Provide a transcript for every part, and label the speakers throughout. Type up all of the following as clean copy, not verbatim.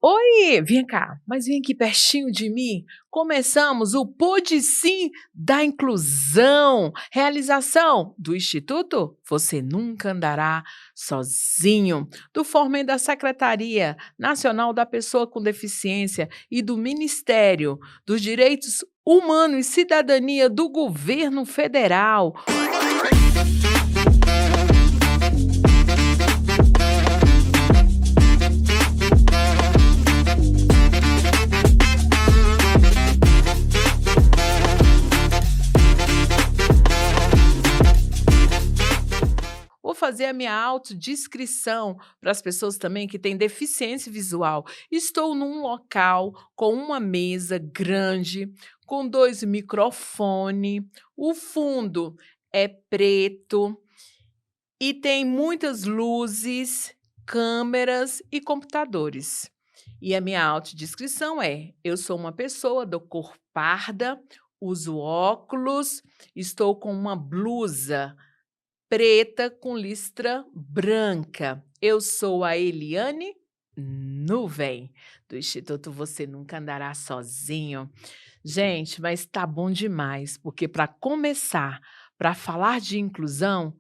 Speaker 1: Oi, vem cá, mas vem aqui pertinho de mim. Começamos o Pode Sim da Inclusão, realização do Instituto Você Nunca Andará Sozinho, do Formem da Secretaria Nacional da Pessoa com Deficiência e do Ministério dos Direitos Humanos e Cidadania do Governo Federal. Vou fazer a minha autodescrição para as pessoas também que têm deficiência visual. Estou num local com uma mesa grande, com 2 microfones, o fundo é preto e tem muitas luzes, câmeras e computadores. E a minha autodescrição é: eu sou uma pessoa da cor parda, uso óculos, estou com uma blusa preta com listra branca. Eu sou a Eliane Nuvem, do Instituto Você Nunca Andará Sozinho. Gente, mas tá bom demais, porque para começar, para falar de inclusão,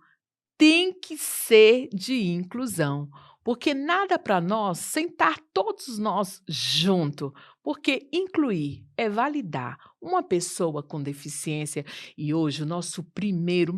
Speaker 1: tem que ser de inclusão, porque nada para nós sem estar todos nós junto, porque incluir é validar uma pessoa com deficiência. E hoje o nosso primeiro,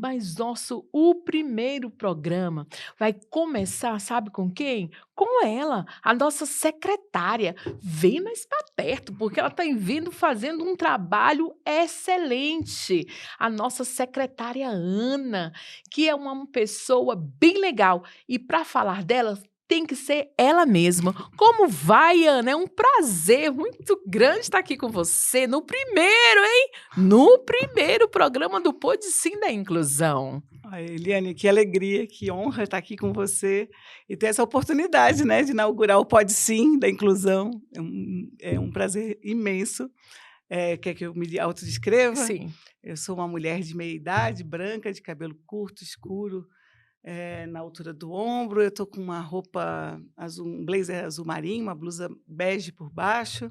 Speaker 1: o primeiro programa vai começar, sabe com quem? Com ela, a nossa secretária. Vem mais para perto, porque ela está vindo fazendo um trabalho excelente. A nossa secretária Ana, que é uma pessoa bem legal. E para falar dela, tem que ser ela mesma. Como vai, Ana? É um prazer muito grande estar aqui com você no primeiro, hein? No primeiro programa do Pode Sim da Inclusão.
Speaker 2: Ai, Eliane, que alegria, que honra estar aqui com você e ter essa oportunidade, né, de inaugurar o Pode Sim da Inclusão. É um prazer imenso. Quer que eu me autodescreva?
Speaker 1: Sim.
Speaker 2: Eu sou uma mulher de meia idade, branca, de cabelo curto, escuro, na altura do ombro. Eu estou com uma roupa azul, um blazer azul marinho, uma blusa bege por baixo,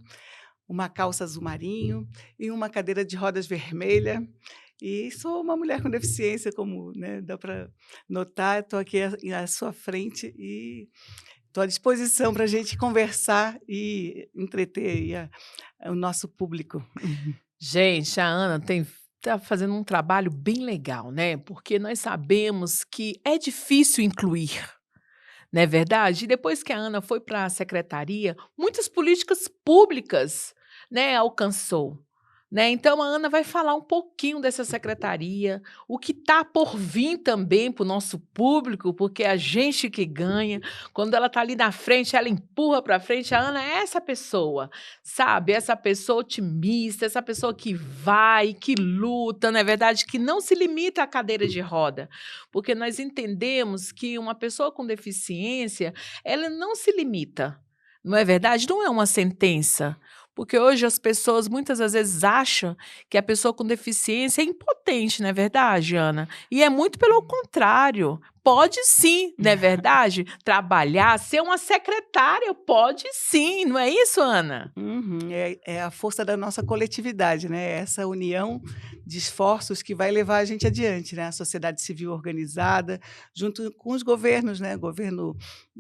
Speaker 2: uma calça azul marinho e uma cadeira de rodas vermelha. E sou uma mulher com deficiência, como, né, dá para notar. Estou aqui à sua frente e estou à disposição para a gente conversar e entreter aí o nosso público.
Speaker 1: Gente, a Ana tá fazendo um trabalho bem legal, né? Porque nós sabemos que é difícil incluir, não é verdade? E depois que a Ana foi para a secretaria, muitas políticas públicas, né, alcançou. Né? Então, a Ana vai falar um pouquinho dessa secretaria, o que está por vir também para o nosso público, porque é a gente que ganha. Quando ela está ali na frente, ela empurra para frente. A Ana é essa pessoa, sabe? Essa pessoa otimista, essa pessoa que vai, que luta, não é verdade? Que não se limita à cadeira de roda, porque nós entendemos que uma pessoa com deficiência, ela não se limita, não é verdade? Não é uma sentença. Porque hoje as pessoas muitas das vezes acham que a pessoa com deficiência é impotente, não é verdade, Ana? E é muito pelo contrário. Pode sim, não é verdade? Trabalhar, ser uma secretária, pode sim, não é isso, Ana?
Speaker 2: Uhum. É a força da nossa coletividade, né? É essa união de esforços que vai levar a gente adiante, né? A sociedade civil organizada, junto com os governos, né? Governo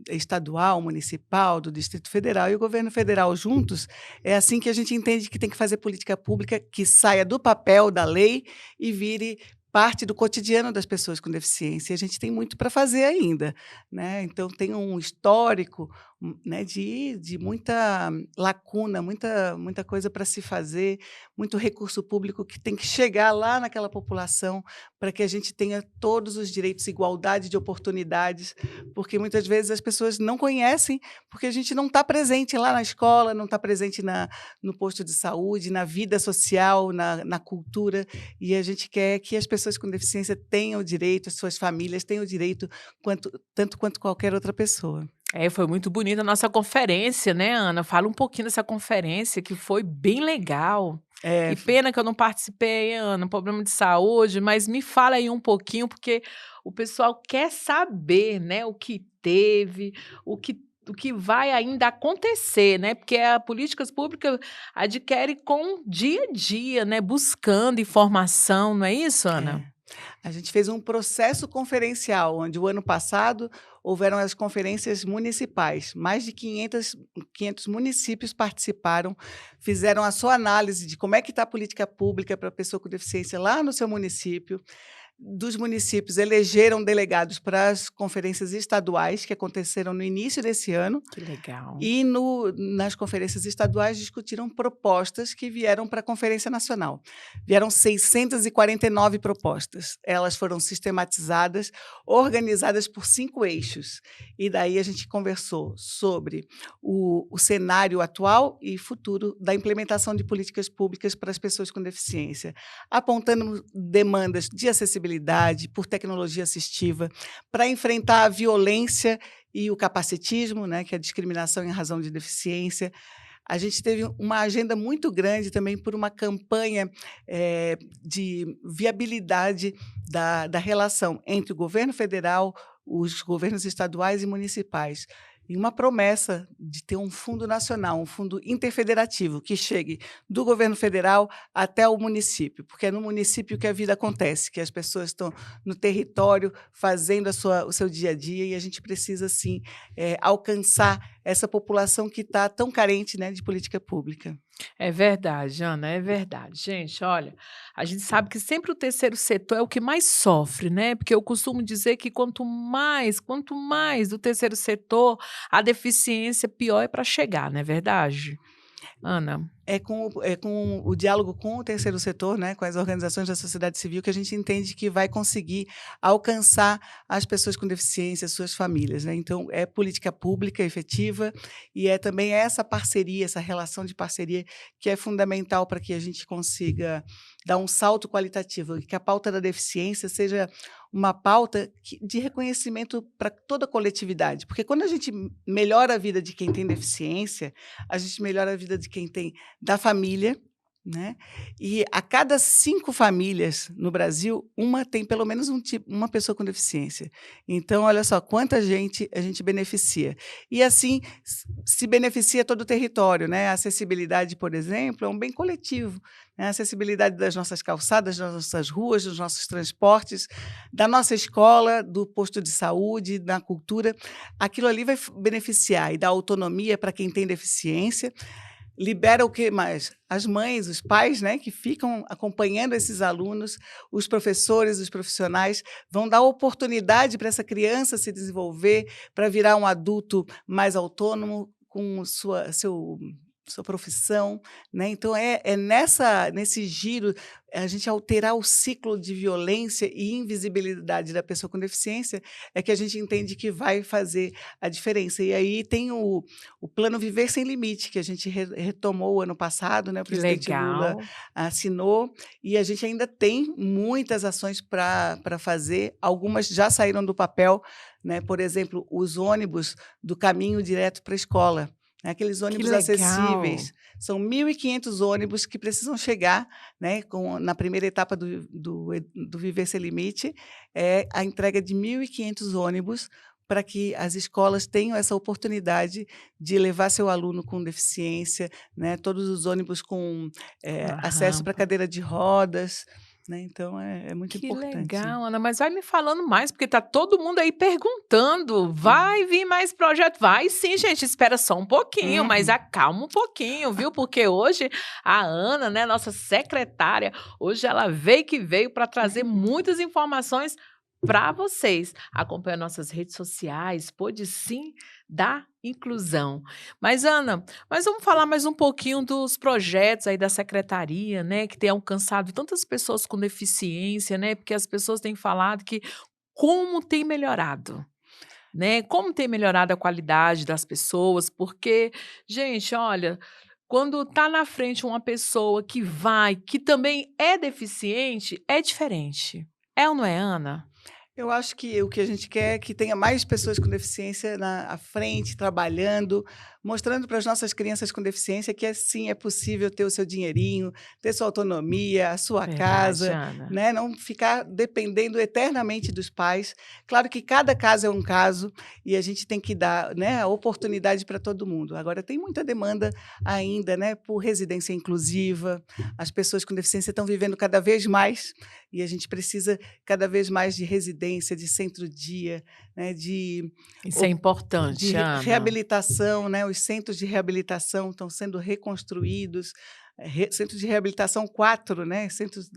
Speaker 2: estadual, municipal, do Distrito Federal e o governo federal juntos. É assim que a gente entende que tem que fazer política pública que saia do papel da lei e vire parte do cotidiano das pessoas com deficiência. E a gente tem muito para fazer ainda, né? Então tem um histórico, né, de muita lacuna, muita coisa para se fazer, muito recurso público que tem que chegar lá naquela população para que a gente tenha todos os direitos, igualdade de oportunidades, porque muitas vezes as pessoas não conhecem, porque a gente não está presente lá na escola, não está presente no posto de saúde, na vida social, na cultura, e a gente quer que as pessoas com deficiência tenham o direito, as suas famílias tenham o direito, tanto quanto qualquer outra pessoa.
Speaker 1: Foi muito bonita a nossa conferência, né, Ana? Fala um pouquinho dessa conferência que foi bem legal.
Speaker 2: É,
Speaker 1: Que pena que eu não participei, hein, Ana, problema de saúde, mas me fala aí um pouquinho, porque o pessoal quer saber, né, o que teve, o que do que vai ainda acontecer, né, porque a políticas públicas adquire com dia a dia, né, buscando informação, não é isso, Ana?
Speaker 2: É. A gente fez um processo conferencial, onde o ano passado houveram as conferências municipais. Mais de 500 municípios participaram, fizeram a sua análise de como é que está a política pública para a pessoa com deficiência lá no seu município. Dos municípios elegeram delegados para as conferências estaduais, que aconteceram no início desse ano,
Speaker 1: Que legal.
Speaker 2: e nas conferências estaduais discutiram propostas que vieram para a Conferência Nacional. Vieram 649 propostas. Elas foram sistematizadas, organizadas por 5 eixos. E daí a gente conversou sobre o cenário atual e futuro da implementação de políticas públicas para as pessoas com deficiência, apontando demandas de acessibilidade, por tecnologia assistiva, para enfrentar a violência e o capacitismo, né, que é a discriminação em razão de deficiência. A gente teve uma agenda muito grande também por uma campanha de viabilidade da relação entre o governo federal, os governos estaduais e municipais. E uma promessa de ter um fundo nacional, um fundo interfederativo, que chegue do governo federal até o município, porque é no município que a vida acontece, que as pessoas estão no território fazendo o seu dia a dia, e a gente precisa, sim, alcançar essa população que está tão carente, né, de política pública.
Speaker 1: É verdade, Ana, é verdade. Gente, olha, a gente sabe que sempre o terceiro setor é o que mais sofre, né? Porque eu costumo dizer que quanto mais do terceiro setor, a deficiência pior é para chegar, não é verdade, Ana?
Speaker 2: É com o diálogo com o terceiro setor, né, com as organizações da sociedade civil, que a gente entende que vai conseguir alcançar as pessoas com deficiência, suas famílias, né. Então, é política pública efetiva e é também essa parceria, essa relação de parceria que é fundamental para que a gente consiga dar um salto qualitativo e que a pauta da deficiência seja uma pauta de reconhecimento para toda a coletividade. Porque quando a gente melhora a vida de quem tem deficiência, a gente melhora a vida de quem tem da família, né, e a cada 5 famílias no Brasil, uma tem pelo menos uma pessoa com deficiência. Então, olha só quanta gente a gente beneficia. E assim, se beneficia todo o território, né. A acessibilidade, por exemplo, é um bem coletivo, né, a acessibilidade das nossas calçadas, das nossas ruas, dos nossos transportes, da nossa escola, do posto de saúde, da cultura. Aquilo ali vai beneficiar e dar autonomia para quem tem deficiência. Libera o que mais? As mães, os pais, né, que ficam acompanhando esses alunos, os professores, os profissionais, vão dar oportunidade para essa criança se desenvolver, para virar um adulto mais autônomo, com sua profissão, né. Então nesse giro, a gente alterar o ciclo de violência e invisibilidade da pessoa com deficiência, é que a gente entende que vai fazer a diferença. E aí tem o plano Viver Sem Limite, que a gente retomou o ano passado, né, o
Speaker 1: Que
Speaker 2: presidente Lula
Speaker 1: legal.
Speaker 2: assinou, e a gente ainda tem muitas ações para fazer, algumas já saíram do papel, né, por exemplo, os ônibus do caminho direto para a escola, né, aqueles
Speaker 1: Que
Speaker 2: ônibus
Speaker 1: legal.
Speaker 2: acessíveis. São 1.500 ônibus que precisam chegar, né, na primeira etapa do Viver Sem Limite, é a entrega de 1.500 ônibus para que as escolas tenham essa oportunidade de levar seu aluno com deficiência, né, todos os ônibus com,
Speaker 1: Uma
Speaker 2: acesso para
Speaker 1: rampa.
Speaker 2: cadeira de rodas, né, então é muito
Speaker 1: Que
Speaker 2: importante.
Speaker 1: legal, Ana, mas vai me falando mais, porque tá todo mundo aí perguntando:
Speaker 2: Uhum.
Speaker 1: "Vai vir mais projeto?" Vai sim, gente, espera só um pouquinho, mas
Speaker 2: Uhum.
Speaker 1: acalma um pouquinho, viu, porque hoje a Ana, né, nossa secretária, hoje ela veio que veio para trazer muitas informações para vocês. Acompanha nossas redes sociais, pode sim da inclusão. Mas Ana, mas vamos falar mais um pouquinho dos projetos aí da secretaria, né, que tem alcançado tantas pessoas com deficiência, né, porque as pessoas têm falado que como tem melhorado, né, como tem melhorado a qualidade das pessoas, porque, gente, olha, quando tá na frente uma pessoa que também é deficiente, é diferente. É ou não é, Ana?
Speaker 2: Eu acho que o que a gente quer é que tenha mais pessoas com deficiência à frente, trabalhando, mostrando para as nossas crianças com deficiência que, assim, é possível ter o seu dinheirinho, ter sua autonomia, a sua
Speaker 1: Verdade,
Speaker 2: casa,
Speaker 1: Ana.
Speaker 2: né, não ficar dependendo eternamente dos pais. Claro que cada caso é um caso e a gente tem que dar, né, a oportunidade para todo mundo. Agora tem muita demanda ainda, né, por residência inclusiva, as pessoas com deficiência estão vivendo cada vez mais e a gente precisa cada vez mais de residência, de centro-dia, né,
Speaker 1: Isso é
Speaker 2: op
Speaker 1: importante, Ana.
Speaker 2: reabilitação, né, os centros de reabilitação estão sendo reconstruídos, centros de reabilitação 4, né, centros,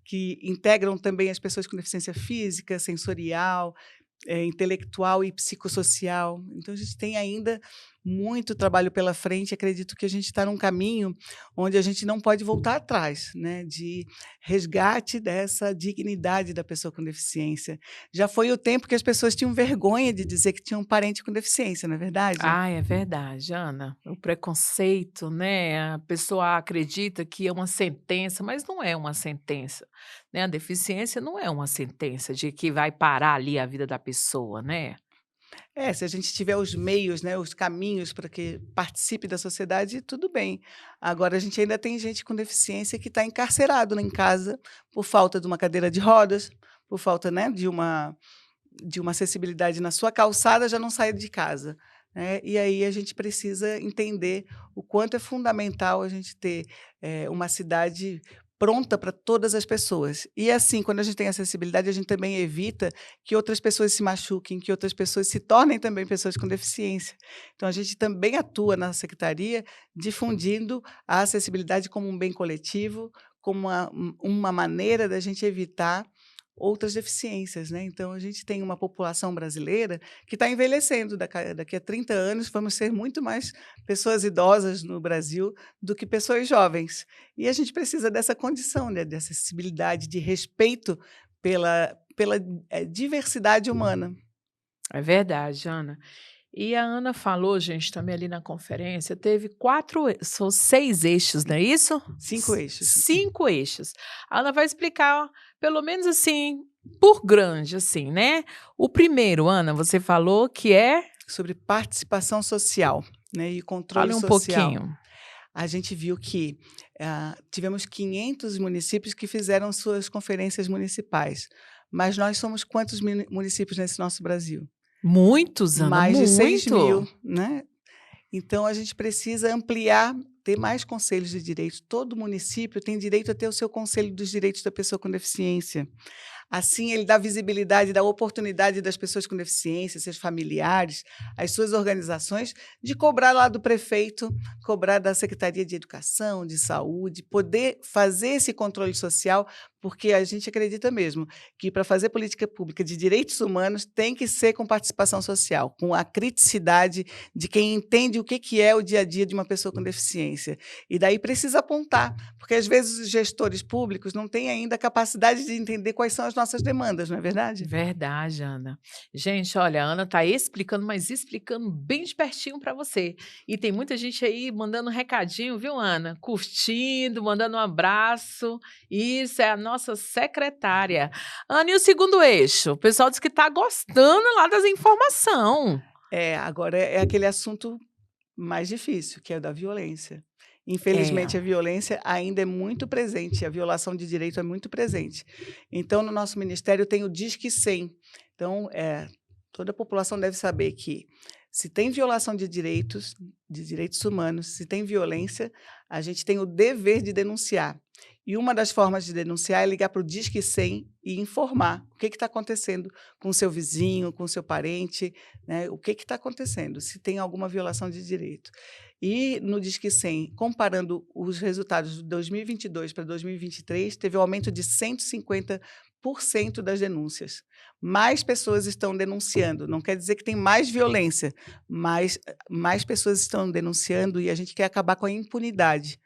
Speaker 2: que integram também as pessoas com deficiência física, sensorial, intelectual e psicossocial. Então a gente tem ainda muito trabalho pela frente, acredito que a gente está num caminho onde a gente não pode voltar atrás, né, de resgate dessa dignidade da pessoa com deficiência. Já foi o tempo que as pessoas tinham vergonha de dizer que tinham um parente com deficiência, não é verdade?
Speaker 1: Ah, é verdade, Ana. O preconceito, né, a pessoa acredita que é uma sentença, mas não é uma sentença, né, a deficiência não é uma sentença de que vai parar ali a vida da pessoa, né.
Speaker 2: É, se a gente tiver os meios, né, os caminhos para que participe da sociedade, tudo bem. Agora a gente ainda tem gente com deficiência que está encarcerado em casa por falta de uma cadeira de rodas, por falta, né, de uma acessibilidade na sua calçada, já não sai de casa, né. E aí a gente precisa entender o quanto é fundamental a gente ter, uma cidade pronta para todas as pessoas. E assim, quando a gente tem acessibilidade, a gente também evita que outras pessoas se machuquem, que outras pessoas se tornem também pessoas com deficiência. Então a gente também atua na secretaria difundindo a acessibilidade como um bem coletivo, como uma maneira da gente evitar outras deficiências, né. Então a gente tem uma população brasileira que está envelhecendo, daqui a 30 anos vamos ser muito mais pessoas idosas no Brasil do que pessoas jovens. E a gente precisa dessa condição, né, de acessibilidade, de respeito pela diversidade humana.
Speaker 1: É verdade, Ana. E a Ana falou, gente, também ali na conferência, teve 4 e são 6 eixos, não é isso?
Speaker 2: 5 eixos.
Speaker 1: 5 eixos. A Ana vai explicar, pelo menos assim, por grande, assim, né. O primeiro, Ana, você falou que é
Speaker 2: Sobre participação social, né, e controle
Speaker 1: fale um
Speaker 2: social.
Speaker 1: pouquinho.
Speaker 2: A gente viu que, tivemos 500 municípios que fizeram suas conferências municipais, mas nós somos quantos municípios nesse nosso Brasil?
Speaker 1: Muitos, Ana,
Speaker 2: Mais de 6.000,
Speaker 1: muito.
Speaker 2: né. Então a gente precisa ampliar, ter mais conselhos de direito. Todo município tem direito a ter o seu conselho dos direitos da pessoa com deficiência. Assim, ele dá visibilidade, dá oportunidade das pessoas com deficiência, seus familiares, as suas organizações, de cobrar lá do prefeito, cobrar da Secretaria de Educação, de Saúde, poder fazer esse controle social, porque a gente acredita mesmo que para fazer política pública de direitos humanos tem que ser com participação social, com a criticidade de quem entende o que é o dia a dia de uma pessoa com deficiência. E daí precisa apontar, porque às vezes os gestores públicos não têm ainda a capacidade de entender quais são as nossas demandas, não é verdade?
Speaker 1: Verdade, Ana. Gente, olha, a Ana está explicando, mas explicando bem de pertinho para você. E tem muita gente aí mandando recadinho, viu, Ana? Curtindo, mandando um abraço. Isso é a nossa secretária. Ana, e o segundo eixo? O pessoal diz que está gostando lá das informação.
Speaker 2: É, agora é aquele assunto mais difícil, que é o da violência.
Speaker 1: É,
Speaker 2: Infelizmente, a violência ainda é muito presente, a violação de direito é muito presente. Então, no nosso ministério tem o Disque 100. Então, toda a população deve saber que se tem violação de direitos humanos, se tem violência, a gente tem o dever de denunciar. E uma das formas de denunciar é ligar para o Disque 100 e informar o que está acontecendo com o seu vizinho, com o seu parente, né, o que está acontecendo, se tem alguma violação de direito. E no Disque 100, comparando os resultados de 2022 para 2023, teve um aumento de 150% das denúncias. Mais pessoas estão denunciando, não quer dizer que tem mais violência, mas mais pessoas estão denunciando e a gente quer acabar com a impunidade,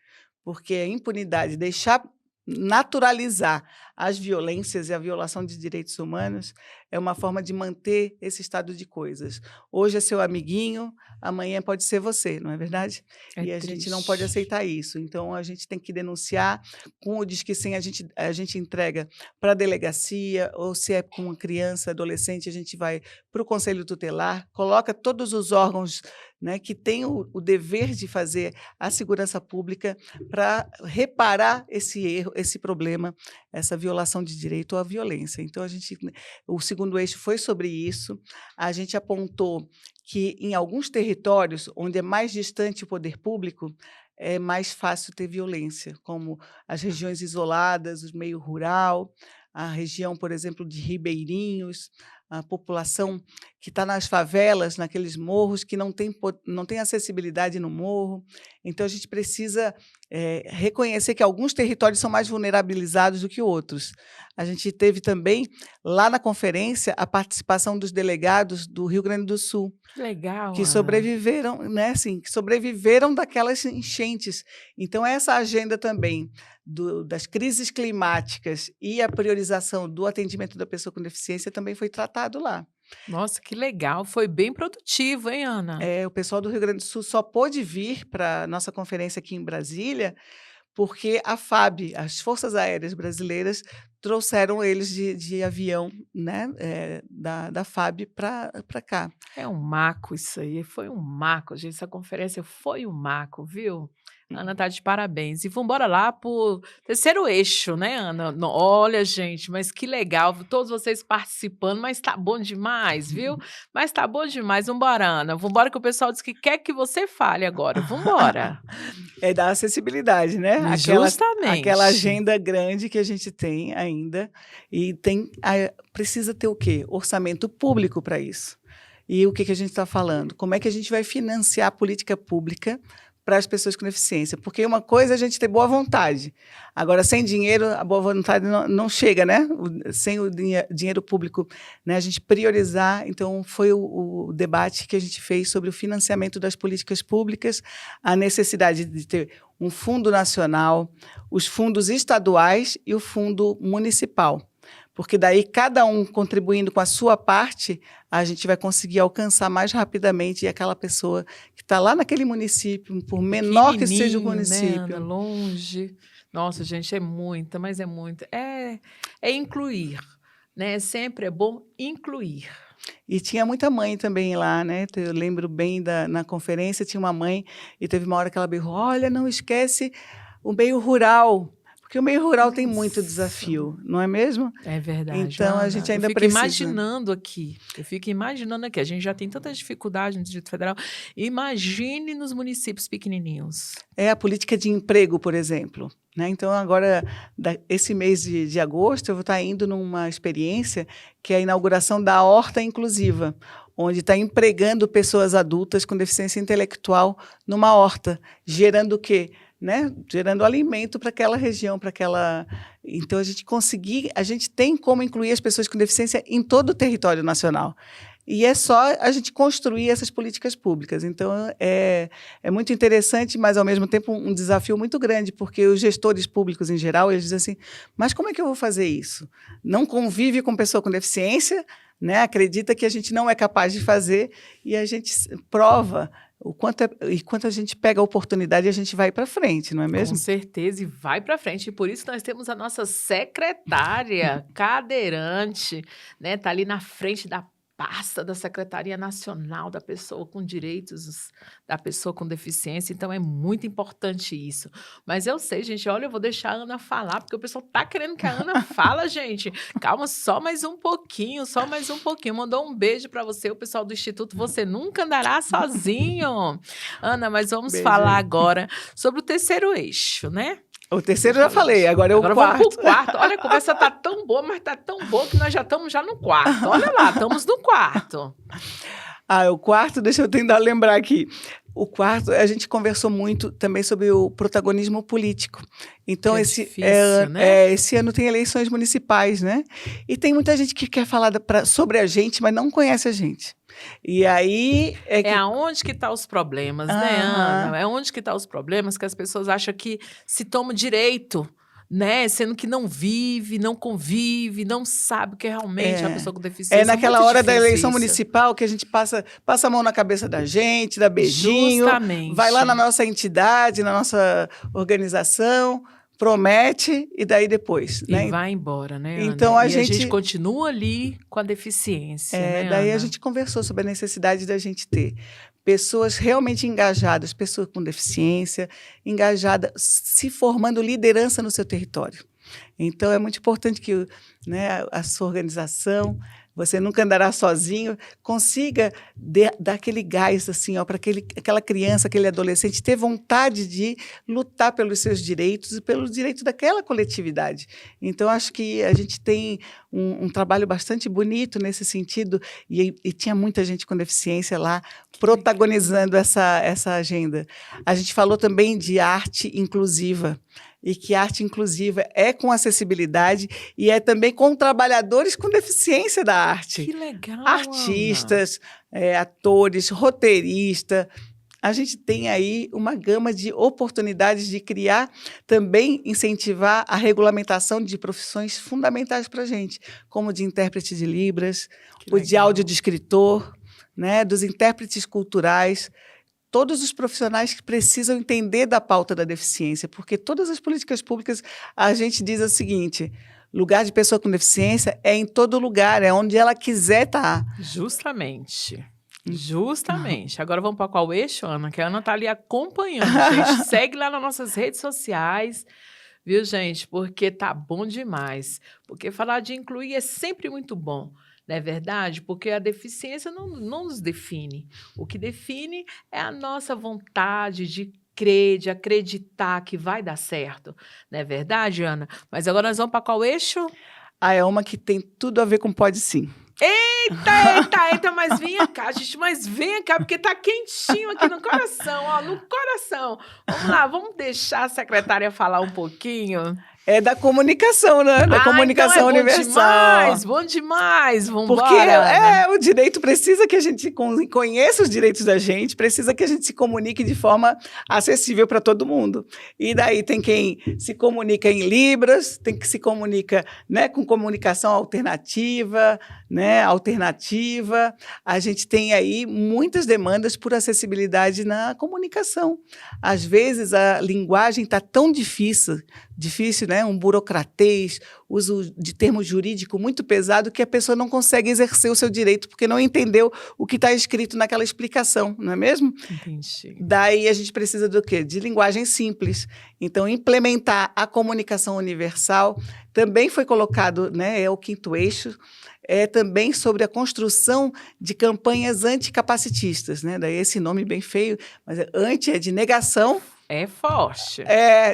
Speaker 2: porque a impunidade, deixar naturalizar as violências e a violação de direitos humanos é uma forma de manter esse estado de coisas. Hoje é seu amiguinho, amanhã pode ser você, não é verdade?
Speaker 1: É
Speaker 2: E a gente não pode
Speaker 1: triste.
Speaker 2: aceitar isso. Então, a gente tem que denunciar. Com o Disque 100, a gente entrega para a delegacia, ou se é com uma criança, adolescente, a gente vai para o Conselho Tutelar, coloca todos os órgãos, né, que têm o dever de fazer a segurança pública para reparar esse erro, esse problema, essa violação de direito ou a violência. Então, o segundo eixo foi sobre isso. A gente apontou que, em alguns territórios onde é mais distante o poder público, é mais fácil ter violência, como as regiões isoladas, o meio rural, a região, por exemplo, de Ribeirinhos, a população que está nas favelas, naqueles morros, que não tem acessibilidade no morro. Então, a gente precisa reconhecer que alguns territórios são mais vulnerabilizados do que outros. A gente teve também, lá na conferência, a participação dos delegados do Rio Grande do Sul,
Speaker 1: Que legal,
Speaker 2: que
Speaker 1: Ana.
Speaker 2: sobreviveram, né, assim, que sobreviveram daquelas enchentes. Então, essa agenda também das crises climáticas e a priorização do atendimento da pessoa com deficiência também foi tratado lá.
Speaker 1: Nossa, que legal. Foi bem produtivo, hein, Ana?
Speaker 2: O pessoal do Rio Grande do Sul só pôde vir para a nossa conferência aqui em Brasília, porque a FAB, as Forças Aéreas Brasileiras, trouxeram eles de avião, né, da FAB para cá.
Speaker 1: É um marco isso aí, foi um marco, gente, essa conferência foi um marco, viu. Ana tá de parabéns. E vamos embora lá para terceiro eixo, né, Ana. No olha, gente, mas que legal, todos vocês participando, mas tá bom demais, viu. Mas tá bom demais. Vamos embora, Ana, vamos embora que o pessoal diz que quer que você fale agora. Vamos embora.
Speaker 2: É da acessibilidade, né, aquela
Speaker 1: Justamente.
Speaker 2: agenda grande que a gente tem ainda, e precisa ter o quê? Orçamento público para isso. E o que a gente está falando? Como é que a gente vai financiar a política pública para as pessoas com deficiência? Porque uma coisa é a gente ter boa vontade, agora sem dinheiro a boa vontade não chega, né? Sem o dinheiro público, né, a gente priorizar. Então, foi o debate que a gente fez sobre o financiamento das políticas públicas, a necessidade de ter um fundo nacional, os fundos estaduais e o fundo municipal. Porque daí, cada um contribuindo com a sua parte, a gente vai conseguir alcançar mais rapidamente aquela pessoa que está lá naquele município, por menor que seja o
Speaker 1: Pequenininho, né, Ana,
Speaker 2: município.
Speaker 1: longe. Nossa, gente, é muita, mas é muita. É incluir, né, sempre é bom incluir.
Speaker 2: E tinha muita mãe também lá, né? Eu lembro bem na conferência, tinha uma mãe e teve uma hora que ela berrou: olha, não esquece o meio rural, porque o meio rural tem muito
Speaker 1: Nossa.
Speaker 2: desafio, não é mesmo?
Speaker 1: É verdade,
Speaker 2: Então, a
Speaker 1: Ana.
Speaker 2: gente
Speaker 1: Eu
Speaker 2: ainda
Speaker 1: fico
Speaker 2: precisa.
Speaker 1: imaginando aqui, a gente já tem tanta dificuldade no Distrito Federal, imagine nos municípios pequenininhos.
Speaker 2: É a política de emprego, por exemplo, né. Então agora, esse mês de agosto, eu vou estar indo numa experiência que é a inauguração da horta inclusiva, onde está empregando pessoas adultas com deficiência intelectual numa horta, gerando o quê? Né, gerando alimento para aquela região, para aquela. Então, a gente tem como incluir as pessoas com deficiência em todo o território nacional. E é só a gente construir essas políticas públicas. Então, é muito interessante, mas, ao mesmo tempo, um desafio muito grande, porque os gestores públicos, em geral, eles dizem assim: mas como é que eu vou fazer isso? Não convive com pessoa com deficiência, né? Acredita que a gente não é capaz de fazer, e a gente prova e quanto a gente pega a oportunidade, a gente vai para frente, não é
Speaker 1: Com
Speaker 2: mesmo?
Speaker 1: certeza, e vai para frente. E por isso nós temos a nossa secretária cadeirante, né, tá ali na frente da pasta da Secretaria Nacional da Pessoa com Direitos da Pessoa com Deficiência, então é muito importante isso. Mas eu sei, gente, olha, eu vou deixar a Ana falar, porque o pessoal tá querendo que a Ana fala, gente. Calma, só mais um pouquinho, só mais um pouquinho. Mandou um beijo para você, o pessoal do Instituto Você Nunca Andará Sozinho. Ana, mas vamos
Speaker 2: Beijo
Speaker 1: falar
Speaker 2: aí.
Speaker 1: agora sobre o terceiro eixo, né?
Speaker 2: O
Speaker 1: Você
Speaker 2: terceiro eu já
Speaker 1: falou.
Speaker 2: falei, agora é o
Speaker 1: Agora vamos para o
Speaker 2: quarto.
Speaker 1: quarto. Olha, a conversa tá tão boa, mas tá tão boa que nós já estamos já no quarto. Olha lá, estamos no quarto.
Speaker 2: O quarto, deixa eu tentar lembrar aqui. O quarto, a gente conversou muito também sobre o protagonismo político. Então,
Speaker 1: Que é difícil, né?
Speaker 2: esse ano tem eleições municipais, né? E tem muita gente que quer falar sobre a gente, mas não conhece a gente. E aí é
Speaker 1: É
Speaker 2: que.
Speaker 1: aonde que tá os problemas, né,
Speaker 2: Aham.
Speaker 1: Ana? É onde que tá os problemas que as pessoas acham que se toma o direito, né, sendo que não vive, não convive, não sabe o que é realmente a
Speaker 2: É.
Speaker 1: pessoa com
Speaker 2: É
Speaker 1: deficiência, é
Speaker 2: naquela
Speaker 1: muito
Speaker 2: hora da
Speaker 1: difícil
Speaker 2: eleição
Speaker 1: isso.
Speaker 2: municipal que a gente passa a mão na cabeça da gente, dá beijinho, vai lá na
Speaker 1: Justamente.
Speaker 2: nossa entidade, na nossa organização, promete e daí depois,
Speaker 1: E
Speaker 2: né.
Speaker 1: vai embora, né, Ana?
Speaker 2: Então a
Speaker 1: E a gente
Speaker 2: gente
Speaker 1: continua ali com a deficiência, né,
Speaker 2: daí a
Speaker 1: Ana?
Speaker 2: gente conversou sobre a necessidade da gente ter pessoas realmente engajadas, pessoas com deficiência, engajadas, se formando liderança no seu território. Então é muito importante que né, a sua organização, você nunca andará sozinho, consiga dar aquele gás assim, para aquela criança, aquele adolescente ter vontade de lutar pelos seus direitos e pelos direitos daquela coletividade. Então acho que a gente tem um trabalho bastante bonito nesse sentido e tinha muita gente com deficiência lá
Speaker 1: Que legal.
Speaker 2: protagonizando essa agenda. A gente falou também de arte inclusiva, e que arte inclusiva é com acessibilidade e é também com trabalhadores com deficiência da arte.
Speaker 1: Que legal, Ana.
Speaker 2: Artistas, atores, roteirista. A gente tem aí uma gama de oportunidades de criar, também incentivar a regulamentação de profissões fundamentais para a gente, como de intérprete de Libras,
Speaker 1: Que
Speaker 2: o de
Speaker 1: legal.
Speaker 2: audiodescritor, né, dos intérpretes culturais, todos os profissionais que precisam entender da pauta da deficiência, porque todas as políticas públicas, a gente diz o seguinte: lugar de pessoa com deficiência é em todo lugar, é onde ela quiser estar.
Speaker 1: Justamente. Justamente. Agora vamos para qual eixo, Ana? Que a Ana está ali acompanhando, gente. Segue lá nas nossas redes sociais, viu, gente? Porque tá bom demais. Porque falar de incluir é sempre muito bom. Não é verdade? Porque a deficiência não nos define. O que define é a nossa vontade de crer, de acreditar que vai dar certo. Não é verdade, Ana? Mas agora nós vamos para qual eixo?
Speaker 2: É uma que tem tudo a ver com pode sim.
Speaker 1: Eita, mas vem cá, gente, mas vem cá, porque tá quentinho aqui no coração, ó, no coração. Vamos lá, vamos deixar a secretária falar um pouquinho?
Speaker 2: É da comunicação, né? Da comunicação
Speaker 1: então é
Speaker 2: universal.
Speaker 1: bom demais, vamos
Speaker 2: Porque
Speaker 1: embora, Ana.
Speaker 2: o direito precisa que a gente conheça os direitos da gente, precisa que a gente se comunique de forma acessível para todo mundo. E daí tem quem se comunica em Libras, tem que se comunica, né, com comunicação alternativa, né, alternativa. A gente tem aí muitas demandas por acessibilidade na comunicação. Às vezes a linguagem está tão difícil, né, um burocratês, uso de termo jurídico muito pesado que a pessoa não consegue exercer o seu direito porque não entendeu o que está escrito naquela explicação, não é mesmo?
Speaker 1: Entendi.
Speaker 2: Daí a gente precisa do quê? De linguagem simples. Então, implementar a comunicação universal também foi colocado, né, é o quinto eixo, é também sobre a construção de campanhas anticapacitistas, né? Daí esse nome bem feio, mas anti é de negação.
Speaker 1: É forte.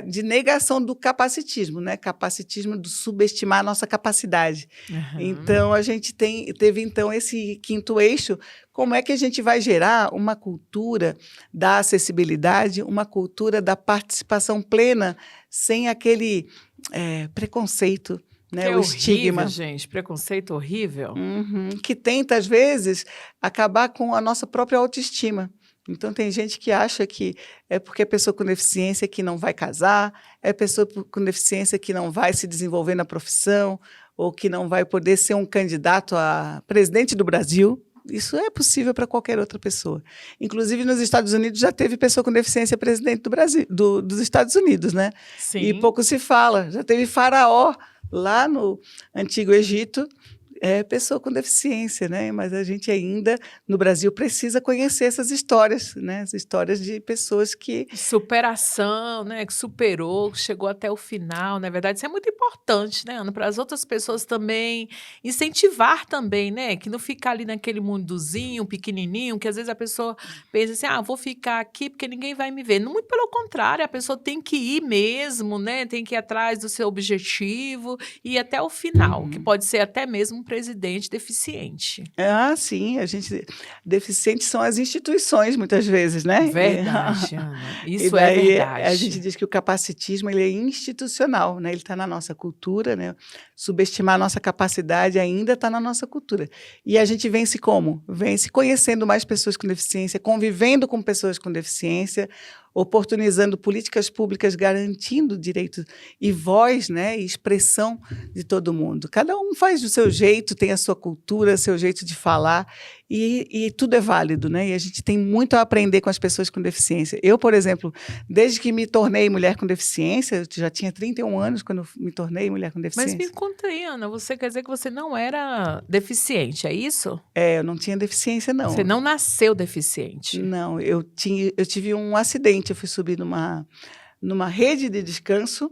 Speaker 2: De negação do capacitismo, né? Capacitismo do subestimar a nossa capacidade.
Speaker 1: Uhum.
Speaker 2: Então, a gente teve então esse quinto eixo. Como é que a gente vai gerar uma cultura da acessibilidade, uma cultura da participação plena, sem aquele preconceito, né?
Speaker 1: Que é
Speaker 2: O
Speaker 1: horrível,
Speaker 2: estigma.
Speaker 1: gente, preconceito horrível.
Speaker 2: Que tenta, às vezes, acabar com a nossa própria autoestima. Então, tem gente que acha que é porque é pessoa com deficiência que não vai casar, é pessoa com deficiência que não vai se desenvolver na profissão, ou que não vai poder ser um candidato a presidente do Brasil. Isso é possível para qualquer outra pessoa. Inclusive, nos Estados Unidos, já teve pessoa com deficiência presidente do Brasil, dos Estados Unidos, né?
Speaker 1: Sim.
Speaker 2: E pouco se fala. Já teve faraó lá no Antigo Egito, pessoa com deficiência, né? Mas a gente ainda, no Brasil, precisa conhecer essas histórias, né? As histórias de pessoas que...
Speaker 1: Superação, né? Que superou, que chegou até o final, na verdade. Isso é muito importante, né, Ana? Para as outras pessoas também, incentivar também, né? Que não ficar ali naquele mundozinho pequenininho, que às vezes a pessoa pensa assim, vou ficar aqui porque ninguém vai me ver. Muito pelo contrário, a pessoa tem que ir mesmo, né? Tem que ir atrás do seu objetivo e ir até o final, que pode ser até mesmo um presidente deficiente.
Speaker 2: Sim, deficientes são as instituições, muitas vezes, né?
Speaker 1: Verdade, Ana. Isso
Speaker 2: daí,
Speaker 1: é verdade.
Speaker 2: A gente diz que o capacitismo ele é institucional, né? Ele está na nossa cultura, né? Subestimar a nossa capacidade ainda está na nossa cultura. E a gente vence como? Vence conhecendo mais pessoas com deficiência, convivendo com pessoas com deficiência, oportunizando políticas públicas garantindo direito e voz, né, e expressão de todo mundo. Cada um faz do seu jeito, tem a sua cultura, seu jeito de falar, e tudo é válido, né? E a gente tem muito a aprender com as pessoas com deficiência. Eu, por exemplo, desde que me tornei mulher com deficiência, eu já tinha 31 anos quando eu me tornei mulher com
Speaker 1: Mas me
Speaker 2: deficiência.
Speaker 1: conta aí, Ana, você quer dizer que você não era deficiente, é isso?
Speaker 2: É, eu não tinha deficiência,
Speaker 1: Você
Speaker 2: não.
Speaker 1: não nasceu deficiente.
Speaker 2: Não, eu tive um acidente, eu fui subir numa rede de descanso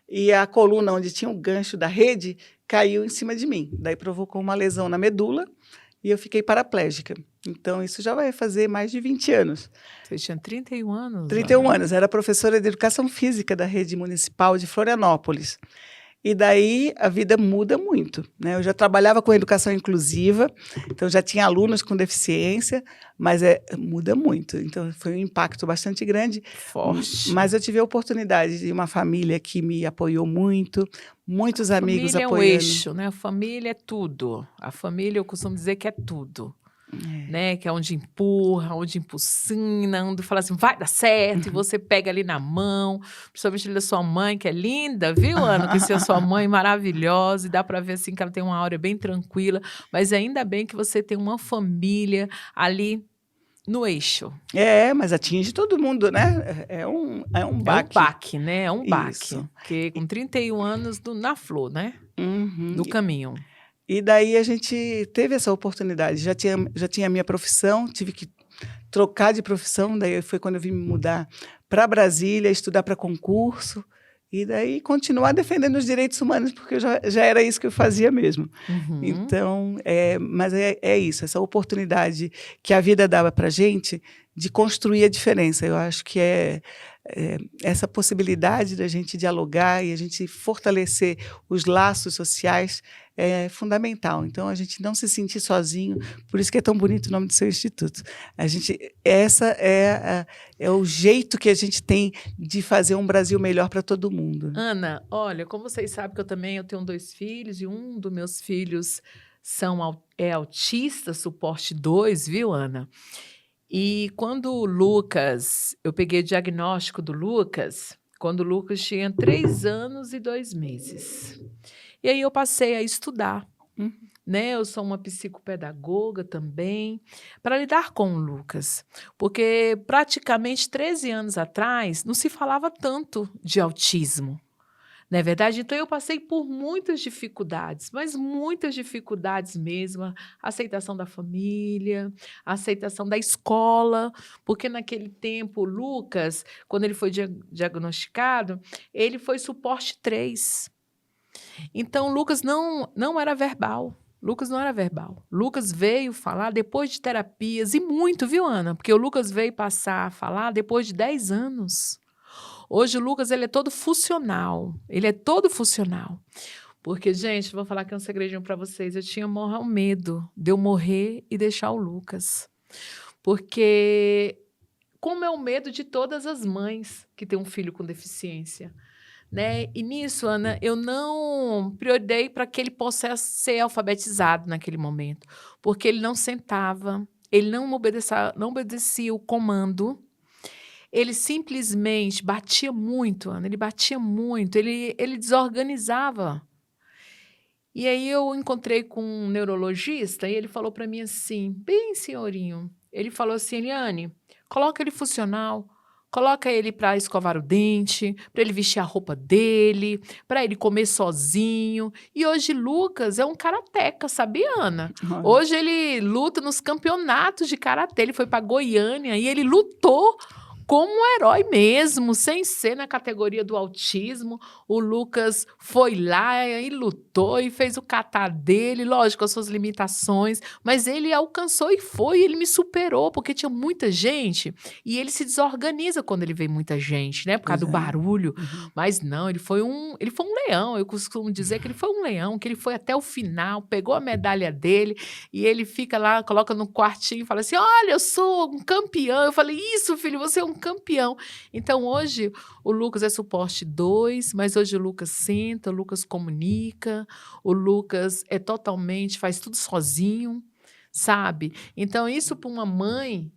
Speaker 2: e a coluna onde tinha o gancho da rede caiu em cima de mim. Daí provocou uma lesão na medula e eu fiquei paraplégica. Então isso já vai fazer mais de 20 anos.
Speaker 1: Você tinha 31 anos,
Speaker 2: 31
Speaker 1: Ana?
Speaker 2: anos, era professora de educação física da rede municipal de Florianópolis. E daí a vida muda muito, né? Eu já trabalhava com educação inclusiva, então já tinha alunos com deficiência, mas muda muito. Então foi um impacto bastante grande,
Speaker 1: Forte.
Speaker 2: mas eu tive a oportunidade de uma família que me apoiou muito, muitos amigos
Speaker 1: Família é um
Speaker 2: apoiando.
Speaker 1: eixo, né? A família é tudo. A família, eu costumo dizer que é tudo. Né? Que é onde empurra, onde impulsina, onde fala assim, vai dar certo, e você pega ali na mão, principalmente da sua mãe, que é linda, viu, Ana? Conheci a sua mãe maravilhosa, e dá para ver assim que ela tem uma aura bem tranquila, mas ainda bem que você tem uma família ali no eixo.
Speaker 2: Mas atinge todo mundo, né? É um
Speaker 1: É um
Speaker 2: baque.
Speaker 1: baque, né? É um baque.
Speaker 2: Isso.
Speaker 1: Porque com 31 anos na flor, né?
Speaker 2: Uhum.
Speaker 1: No caminho.
Speaker 2: E daí a gente teve essa oportunidade. Já tinha a minha profissão, tive que trocar de profissão. Daí foi quando eu vim me mudar para Brasília, estudar para concurso. E daí continuar defendendo os direitos humanos, porque eu já era isso que eu fazia mesmo.
Speaker 1: Uhum.
Speaker 2: Então, mas é isso, essa oportunidade que a vida dava para a gente de construir a diferença. Eu acho que essa possibilidade da gente dialogar e a gente fortalecer os laços sociais é fundamental. Então, a gente não se sentir sozinho, por isso que é tão bonito o nome do seu instituto. Essa é o jeito que a gente tem de fazer um Brasil melhor para todo mundo.
Speaker 1: Ana, olha, como vocês sabem que eu tenho 2 filhos, e um dos meus filhos é autista, suporte 2, viu, Ana? E quando o Lucas, eu peguei o diagnóstico do Lucas, quando o Lucas tinha 3 anos e 2 meses. E aí eu passei a estudar, né? Eu sou uma psicopedagoga também, para lidar com o Lucas, porque praticamente 13 anos atrás não se falava tanto de autismo. Não é verdade? Então eu passei por muitas dificuldades, mas muitas dificuldades mesmo. A aceitação da família, a aceitação da escola, porque naquele tempo o Lucas, quando ele foi diagnosticado, ele foi suporte 3. Então o Lucas não era verbal. Lucas não era verbal. Lucas veio falar depois de terapias, e muito, viu, Ana? Porque o Lucas veio passar a falar depois de 10 anos. Hoje o Lucas ele é todo funcional. Ele é todo funcional. Porque, gente, vou falar aqui um segredinho para vocês. Eu tinha morrer medo de eu morrer e deixar o Lucas. Porque como é o medo de todas as mães que têm um filho com deficiência, né? E nisso, Ana, eu não priorizei para que ele possa ser alfabetizado naquele momento, porque ele não sentava, ele não obedecia o comando. Ele simplesmente batia muito, Ana, ele batia muito, ele desorganizava. E aí eu encontrei com um neurologista e ele falou para mim assim, bem senhorinho, ele falou assim, Eliane, coloca ele funcional, coloca ele para escovar o dente, para ele vestir a roupa dele, para ele comer sozinho. E hoje Lucas é um karateca, sabia, Ana? Hoje ele luta nos campeonatos de karatê, ele foi para Goiânia e ele lutou como um herói mesmo, sem ser na categoria do autismo. O Lucas foi lá e lutou e fez o kata dele, lógico, as suas limitações, mas ele alcançou e foi, ele me superou, porque tinha muita gente, e ele se desorganiza quando ele vê muita gente, né, por causa do barulho, mas não, ele foi um leão, eu costumo dizer que ele foi um leão, que ele foi até o final, pegou a medalha dele, e ele fica lá, coloca no quartinho e fala assim, olha, eu sou um campeão. Eu falei, isso, filho, você é um campeão. Então, hoje, o Lucas é suporte 2, mas hoje o Lucas senta, o Lucas comunica, o Lucas faz tudo sozinho, sabe? Então, isso para uma mãe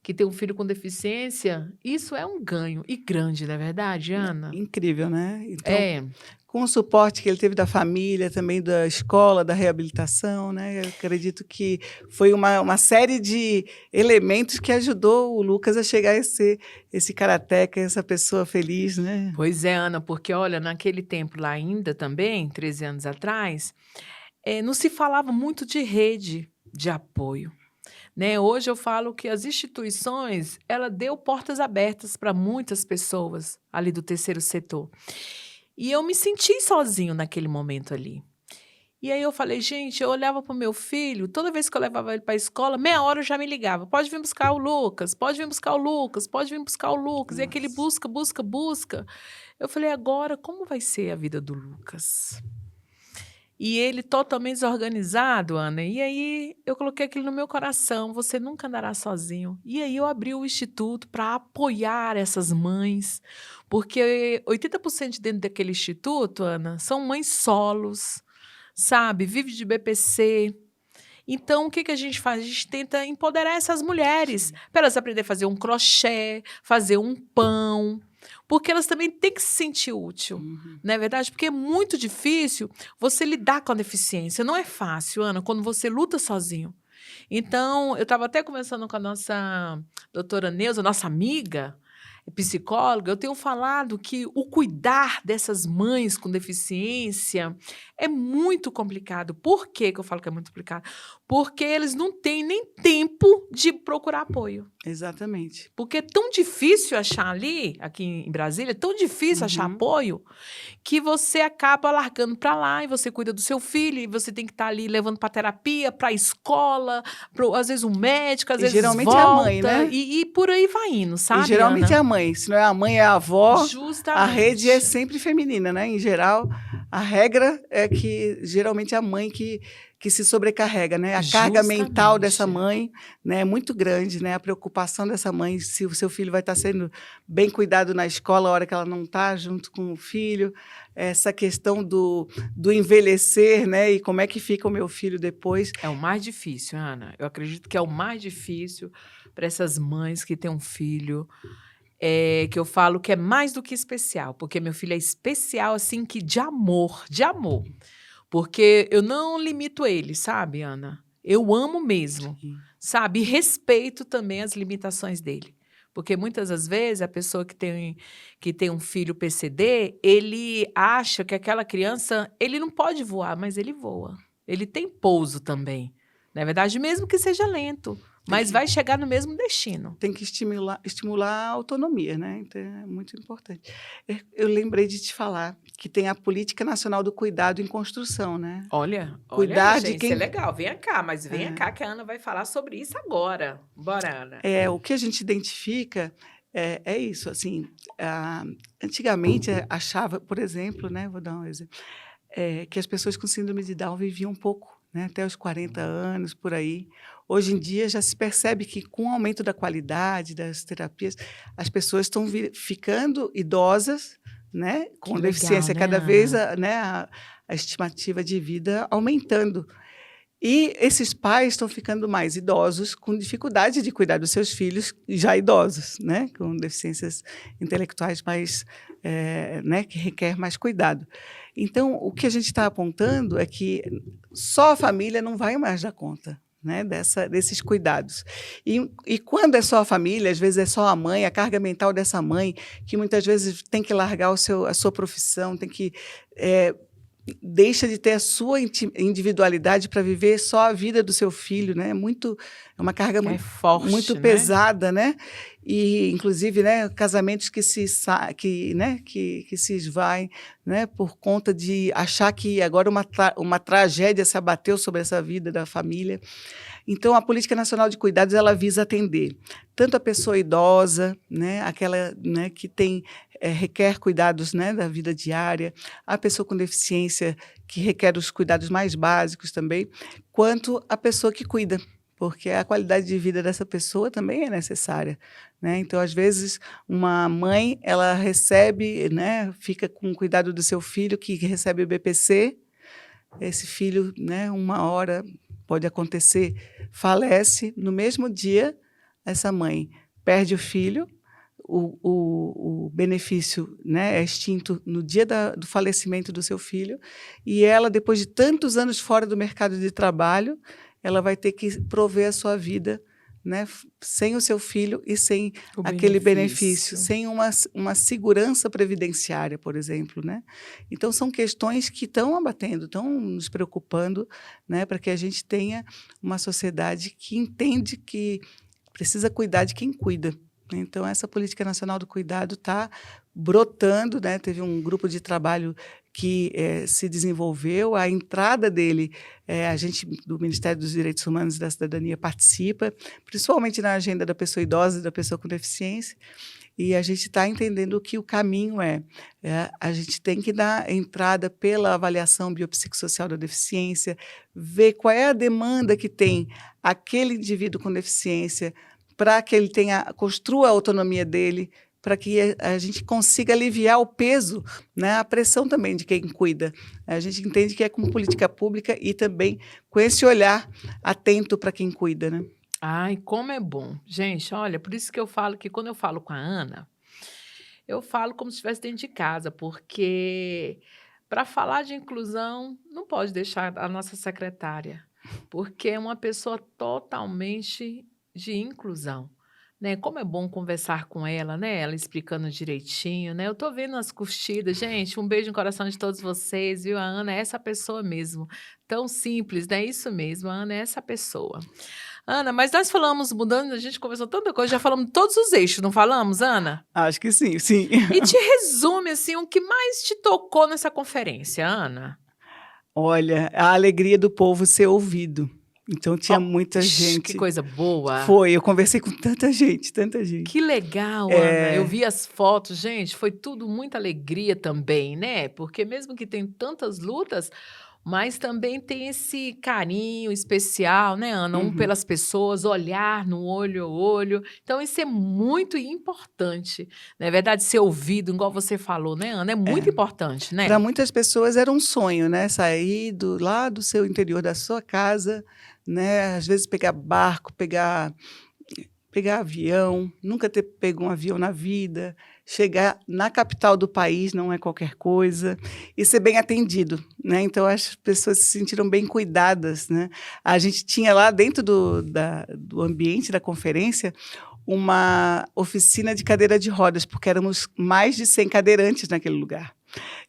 Speaker 1: que tem um filho com deficiência, isso é um ganho e grande, não é verdade, Ana?
Speaker 2: Incrível, né? Então,
Speaker 1: É,
Speaker 2: com o suporte que ele teve da família, também da escola, da reabilitação, né, eu acredito que foi uma série de elementos que ajudou o Lucas a chegar a ser esse karateca, essa pessoa feliz, né.
Speaker 1: pois é, Ana, porque olha, naquele tempo lá ainda também, 13 anos atrás, não se falava muito de rede de apoio, né. Hoje eu falo que as instituições, ela deu portas abertas para muitas pessoas ali do terceiro setor. E eu me senti sozinho naquele momento ali. E aí eu falei: "Gente", eu olhava para o meu filho, toda vez que eu levava ele para a escola, meia hora eu já me ligava: "Pode vir buscar o Lucas, pode vir buscar o Lucas, pode vir buscar o Lucas", e aquele
Speaker 2: Nossa.
Speaker 1: busca, busca, busca. Eu falei: "Agora como vai ser a vida do Lucas?". E ele totalmente desorganizado, Ana, e aí eu coloquei aquilo no meu coração: "Você nunca andará sozinho". E aí eu abri o instituto para apoiar essas mães, porque 80% de dentro daquele instituto, Ana, são mães solos, sabe, vive de BPC. Então o que que a gente faz? A gente tenta empoderar essas mulheres,
Speaker 2: Sim.
Speaker 1: para elas aprender a fazer um crochê, fazer um pão, porque elas também têm que se sentir útil,
Speaker 2: Uhum.
Speaker 1: não é verdade? Porque é muito difícil você lidar com a deficiência, não é fácil, Ana, quando você luta sozinho. Então, eu estava até conversando com a nossa doutora Neuza, nossa amiga, psicóloga, eu tenho falado que o cuidar dessas mães com deficiência é muito complicado. Por que que eu falo que é muito complicado? Porque eles não têm nem tempo de procurar apoio.
Speaker 2: Exatamente.
Speaker 1: Porque é tão difícil achar ali, aqui em Brasília, é tão difícil achar
Speaker 2: Uhum.
Speaker 1: apoio, que você acaba largando para lá e você cuida do seu filho, e você tem que estar ali levando para terapia, para a escola, às vezes um médico, às
Speaker 2: E
Speaker 1: vezes
Speaker 2: geralmente é a mãe,
Speaker 1: volta,
Speaker 2: né?
Speaker 1: e por aí vai indo,
Speaker 2: E
Speaker 1: sabe,
Speaker 2: geralmente é
Speaker 1: Ana?
Speaker 2: a mãe, se não é a mãe, é a avó, a rede é
Speaker 1: Justamente.
Speaker 2: sempre feminina, né, em geral, a regra é que geralmente é a mãe que se sobrecarrega, né, a carga mental dessa
Speaker 1: Justamente.
Speaker 2: mãe, né, é muito grande, né, a preocupação dessa mãe se o seu filho vai estar sendo bem cuidado na escola a hora que ela não está junto com o filho, essa questão do envelhecer, né, e como é que fica o meu filho depois.
Speaker 1: É o mais difícil, Ana. Eu acredito que é o mais difícil para essas mães que têm um filho, que eu falo que é mais do que especial, porque meu filho é especial, assim, que de amor. Porque eu não limito ele, sabe, Ana? Eu amo mesmo,
Speaker 2: Sim.
Speaker 1: sabe? E respeito também as limitações dele. Porque muitas das vezes a pessoa que tem um filho PCD, ele acha que aquela criança, ele não pode voar, mas ele voa. Ele tem pouso também. Na verdade, mesmo que seja lento,
Speaker 2: Tem
Speaker 1: mas
Speaker 2: que
Speaker 1: vai chegar no mesmo destino.
Speaker 2: Tem que estimular a autonomia, né, então é muito importante. Eu lembrei de te falar que tem a Política Nacional do Cuidado em Construção, né,
Speaker 1: Olha, olha aí,
Speaker 2: cuidar de
Speaker 1: gente, isso é
Speaker 2: quem
Speaker 1: legal. Venha cá, mas venha
Speaker 2: é,
Speaker 1: cá que a Ana vai falar sobre isso agora. Bora, Ana.
Speaker 2: o que a gente identifica é isso, assim, ah, antigamente achava, por exemplo, né, vou dar um exemplo, que as pessoas com síndrome de Down viviam um pouco, né, até os 40 anos, por aí. Hoje em dia já se percebe que com o aumento da qualidade das terapias, as pessoas estão ficando idosas, né,
Speaker 1: Que
Speaker 2: com
Speaker 1: legal,
Speaker 2: deficiência,
Speaker 1: né,
Speaker 2: cada vez
Speaker 1: Ana?
Speaker 2: a estimativa de vida aumentando. E esses pais estão ficando mais idosos, com dificuldade de cuidar dos seus filhos já idosos, né, com deficiências intelectuais mais, né, que requer mais cuidado. Então, o que a gente está apontando é que só a família não vai mais dar conta, né, desses cuidados. E quando é só a família, às vezes é só a mãe, a carga mental dessa mãe, que muitas vezes tem que largar a sua profissão, tem que, eh, deixa de ter a sua individualidade para viver só a vida do seu filho, né, é uma carga
Speaker 1: É
Speaker 2: muito
Speaker 1: forte, né?
Speaker 2: pesada, né, e inclusive, né, casamentos que se esvaem, né, por conta de achar que agora uma tragédia se abateu sobre essa vida da família. Então, a Política Nacional de Cuidados, ela visa atender tanto a pessoa idosa, né, aquela, né, que tem, requer cuidados, né, da vida diária, a pessoa com deficiência, que requer os cuidados mais básicos também, quanto a pessoa que cuida, porque a qualidade de vida dessa pessoa também é necessária, né. Então, às vezes, uma mãe, ela recebe, né, fica com o cuidado do seu filho que recebe o BPC, esse filho, né, uma hora pode acontecer, falece, no mesmo dia essa mãe perde o filho, o benefício, né, é extinto no dia do falecimento do seu filho, e ela, depois de tantos anos fora do mercado de trabalho, ela vai ter que prover a sua vida, né, sem o seu filho e sem
Speaker 1: O
Speaker 2: aquele benefício,
Speaker 1: benefício.
Speaker 2: sem uma segurança previdenciária, por exemplo, né? Então, são questões que estão abatendo, estão nos preocupando, né, para que a gente tenha uma sociedade que entende que precisa cuidar de quem cuida. Então, essa política nacional do cuidado está brotando, né? Teve um grupo de trabalho que se desenvolveu, a entrada dele, a gente do Ministério dos Direitos Humanos e da Cidadania participa, principalmente na agenda da pessoa idosa e da pessoa com deficiência, e a gente está entendendo que o caminho a gente tem que dar entrada pela avaliação biopsicossocial da deficiência, ver qual é a demanda que tem aquele indivíduo com deficiência, para que ele construa a autonomia dele, para que a gente consiga aliviar o peso, né, a pressão também de quem cuida. A gente entende que é com política pública e também com esse olhar atento para quem cuida, né?
Speaker 1: Ai, como é bom. Gente, olha, por isso que eu falo que quando eu falo com a Ana, eu falo como se estivesse dentro de casa, porque para falar de inclusão, não pode deixar a nossa secretária, porque é uma pessoa totalmente de inclusão, né? Como é bom conversar com ela, né? Ela explicando direitinho, né? Eu tô vendo as curtidas, gente. Um beijo no coração de todos vocês, viu? A Ana é essa pessoa mesmo, tão simples, né? Isso mesmo, a Ana é essa pessoa. Ana, mas nós falamos, mudando, a gente conversou tanta coisa, já falamos todos os eixos, não falamos, Ana?
Speaker 2: Acho que sim, sim.
Speaker 1: E te resume, assim, o que mais te tocou nessa conferência, Ana?
Speaker 2: Olha, a alegria do povo ser ouvido. Então, tinha
Speaker 1: Ó,
Speaker 2: muita
Speaker 1: que
Speaker 2: gente.
Speaker 1: coisa boa.
Speaker 2: Foi, eu conversei com tanta gente, tanta gente.
Speaker 1: Que legal, Ana. Eu
Speaker 2: É,
Speaker 1: vi as fotos, gente, foi tudo muita alegria também, né? Porque mesmo que tem tantas lutas, mas também tem esse carinho especial, né, Ana? Um
Speaker 2: uhum,
Speaker 1: pelas pessoas, olhar no olho a olho. Então, isso é muito importante, não é verdade? Ser ouvido, igual você falou, né, Ana? É muito
Speaker 2: é.
Speaker 1: importante,
Speaker 2: Para
Speaker 1: né?
Speaker 2: muitas pessoas era um sonho, né, sair lá do seu interior, da sua casa, né, às vezes pegar barco, pegar avião, nunca ter pego um avião na vida, chegar na capital do país, não é qualquer coisa, e ser bem atendido, né. Então as pessoas se sentiram bem cuidadas, né. A gente tinha lá dentro do ambiente da conferência, uma oficina de cadeira de rodas, porque éramos mais de 100 cadeirantes naquele lugar.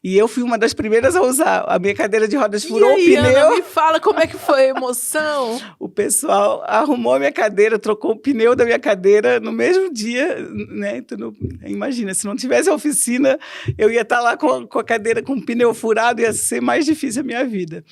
Speaker 2: E eu fui uma das primeiras a usar. A minha cadeira de rodas
Speaker 1: E
Speaker 2: furou o
Speaker 1: aí, Ana,
Speaker 2: pneu,
Speaker 1: me fala como é que foi a emoção?
Speaker 2: o pessoal arrumou a minha cadeira, trocou o pneu da minha cadeira no mesmo dia, né, então imagina, se não tivesse a oficina, eu ia estar lá com a cadeira com o pneu furado, ia ser mais difícil a minha vida.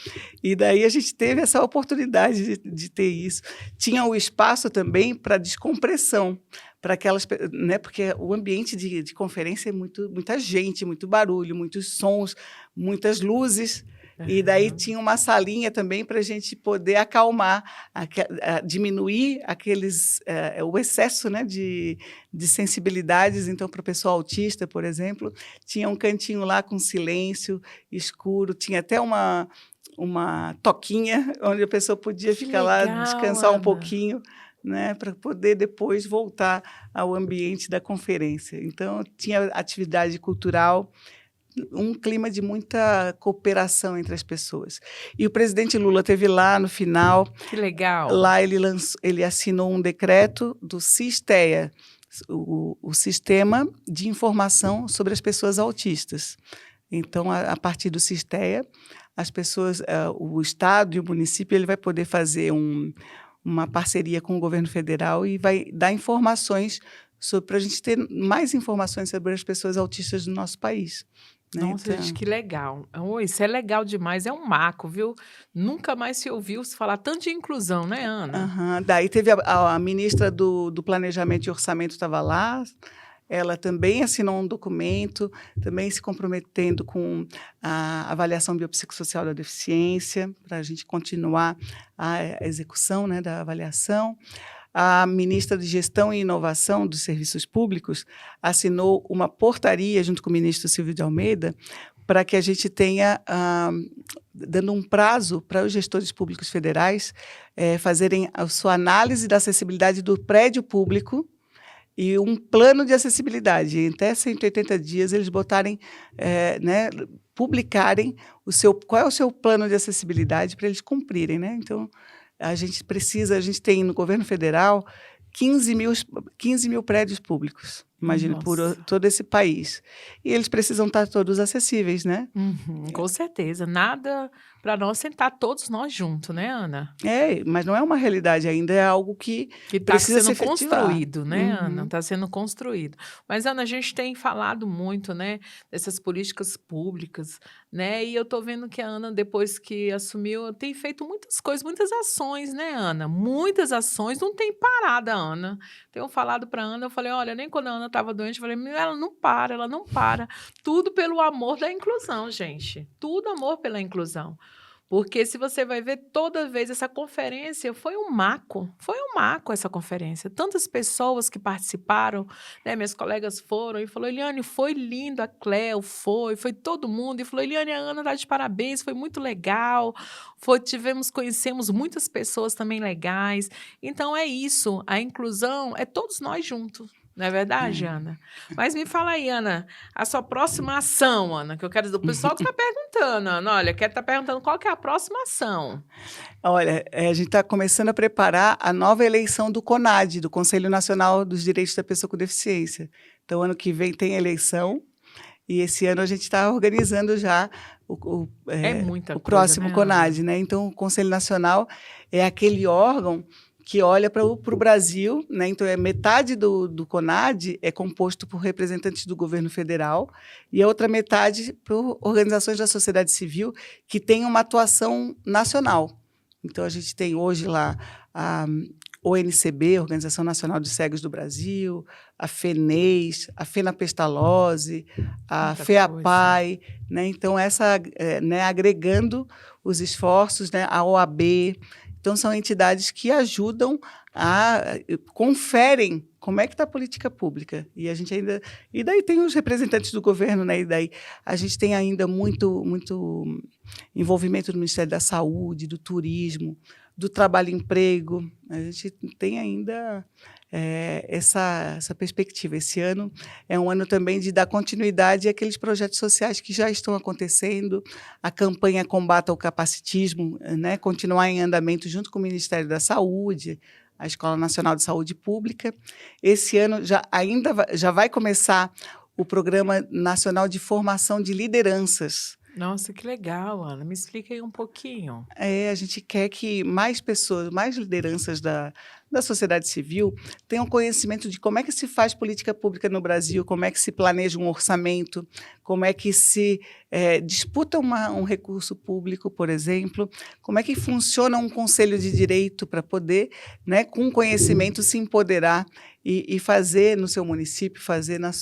Speaker 2: E daí a gente teve essa oportunidade de ter isso. Tinha o espaço também para descompressão, para aquelas, né, porque o ambiente de conferência é muita gente, muito barulho, muitos sons, muitas luzes, e daí
Speaker 1: Aham.
Speaker 2: tinha uma salinha também para a gente poder acalmar, diminuir o excesso, né, de sensibilidades. Então, para o pessoal autista, por exemplo, tinha um cantinho lá com silêncio, escuro, tinha até uma toquinha onde a pessoa podia
Speaker 1: Que
Speaker 2: ficar lá,
Speaker 1: legal,
Speaker 2: descansar um
Speaker 1: Ana.
Speaker 2: pouquinho, né, para poder depois voltar ao ambiente da conferência. Então, tinha atividade cultural, um clima de muita cooperação entre as pessoas. E o presidente Lula esteve lá no final,
Speaker 1: Que legal.
Speaker 2: lá ele assinou um decreto do SIS-TEA, o Sistema de Informação sobre as Pessoas Autistas. Então, a partir do SIS-TEA, as pessoas, o Estado e o município, ele vai poder fazer uma parceria com o governo federal e vai dar informações para a gente ter mais informações sobre as pessoas autistas do nosso país, né?
Speaker 1: Nossa, gente,
Speaker 2: Então,
Speaker 1: que legal. Oh, isso é legal demais, é um marco, viu? Nunca mais se ouviu se falar tanto de inclusão, né, Ana?
Speaker 2: aham, daí teve a ministra do Planejamento e Orçamento estava lá, ela também assinou um documento, também se comprometendo com a avaliação biopsicossocial da deficiência, para a gente continuar a execução, né, da avaliação. A ministra de Gestão e Inovação dos Serviços Públicos assinou uma portaria, junto com o ministro Silvio de Almeida, para que a gente tenha, dando um prazo para os gestores públicos federais fazerem a sua análise da acessibilidade do prédio público e um plano de acessibilidade. Em até 180 dias, eles botarem, né, publicarem qual é o seu plano de acessibilidade para eles cumprirem, né? Então, a gente tem no governo federal 15 mil prédios públicos, imagina,
Speaker 1: Nossa.
Speaker 2: todo esse país. E eles precisam estar todos acessíveis, né?
Speaker 1: Uhum, com certeza. Nada para nós sentar todos nós juntos, né, Ana?
Speaker 2: Mas não é uma realidade ainda, é algo que
Speaker 1: Que está
Speaker 2: precisa se
Speaker 1: sendo
Speaker 2: efetivar.
Speaker 1: construído, né, Ana?
Speaker 2: Uhum.
Speaker 1: Está sendo construído. Mas, Ana, a gente tem falado muito, né, dessas políticas públicas, né, e eu estou vendo que a Ana, depois que assumiu, tem feito muitas coisas, muitas ações, né, Ana? Muitas ações, não tem parado a Ana. Tenho falado para a Ana, eu falei: "Olha, nem quando a Ana estava doente, eu falei: ela não para, ela não para". Tudo pelo amor da inclusão, gente. Tudo amor pela inclusão. Porque se você vai ver toda vez essa conferência foi um marco essa conferência. Tantas pessoas que participaram, né, minhas colegas foram e falou: "Eliane, foi lindo, a Cleo foi todo mundo", e falou: "Eliane, a Ana está de parabéns, foi muito legal, conhecemos muitas pessoas também legais". Então é isso, a inclusão é todos nós juntos, não é verdade,
Speaker 2: É.
Speaker 1: Ana? Mas me fala aí, Ana, a sua próxima ação, Ana, que eu quero dizer, o pessoal está perguntando, Ana, olha, quer estar perguntando qual que é a próxima ação.
Speaker 2: Olha, a gente está começando a preparar a nova eleição do CONAD, do Conselho Nacional dos Direitos da Pessoa com Deficiência. Então, ano que vem tem eleição, e esse ano a gente está organizando já
Speaker 1: É muita
Speaker 2: o
Speaker 1: coisa,
Speaker 2: próximo
Speaker 1: né, Ana?
Speaker 2: CONAD, né? Então, o Conselho Nacional é aquele órgão que olha para o Brasil, né? Então, metade do CONAD é composto por representantes do governo federal e a outra metade por organizações da sociedade civil que têm uma atuação nacional. Então, a gente tem hoje lá a ONCB, Organização Nacional de Cegos do Brasil, a FENES, a FENAPESTALOSE, a
Speaker 1: Muita coisa.
Speaker 2: FEAPAI, né? Então, né, agregando os esforços, né, a OAB. Então, são entidades que ajudam conferem como é que está a política pública. E daí tem os representantes do governo, né? E daí a gente tem ainda muito envolvimento do Ministério da Saúde, do Turismo, do Trabalho e Emprego. A gente tem ainda essa perspectiva. Esse ano é um ano também de dar continuidade àqueles projetos sociais que já estão acontecendo, a campanha Combata o Capacitismo, né, continuar em andamento junto com o Ministério da Saúde, a Escola Nacional de Saúde Pública. Esse ano já vai começar o Programa Nacional de Formação de Lideranças.
Speaker 1: Nossa, que legal, Ana. Me explica aí um pouquinho.
Speaker 2: A gente quer que mais pessoas, mais lideranças da sociedade civil tenham conhecimento de como é que se faz política pública no Brasil, como é que se planeja um orçamento, como é que se disputa um recurso público, por exemplo, como é que funciona um conselho de direito para poder, né, com conhecimento, se empoderar e fazer no seu município, fazer no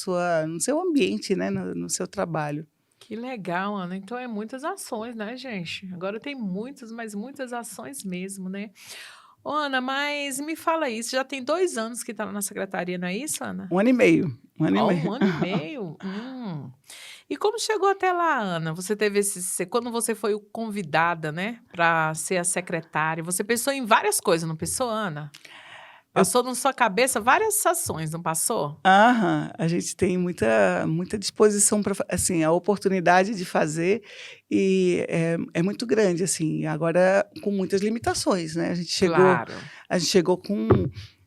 Speaker 2: seu ambiente, né, no seu trabalho.
Speaker 1: Que legal, Ana. Então é muitas ações, né, gente? Agora tem muitas, mas muitas ações mesmo, né? Ô, Ana, mas me fala isso, já tem 2 anos que está na secretaria, não é isso, Ana?
Speaker 2: 1 ano e meio, 1 ano e
Speaker 1: Ó,
Speaker 2: meio.
Speaker 1: 1 ano e meio? E como chegou até lá, Ana? Você teve quando você foi convidada, né, para ser a secretária, você pensou em várias coisas, não pensou, Ana?
Speaker 2: Eu
Speaker 1: Passou na sua cabeça várias ações, não passou?
Speaker 2: Aham, a gente tem muita disposição para assim, a oportunidade de fazer e é muito grande, assim, agora com muitas limitações, né.
Speaker 1: Claro.
Speaker 2: A gente chegou com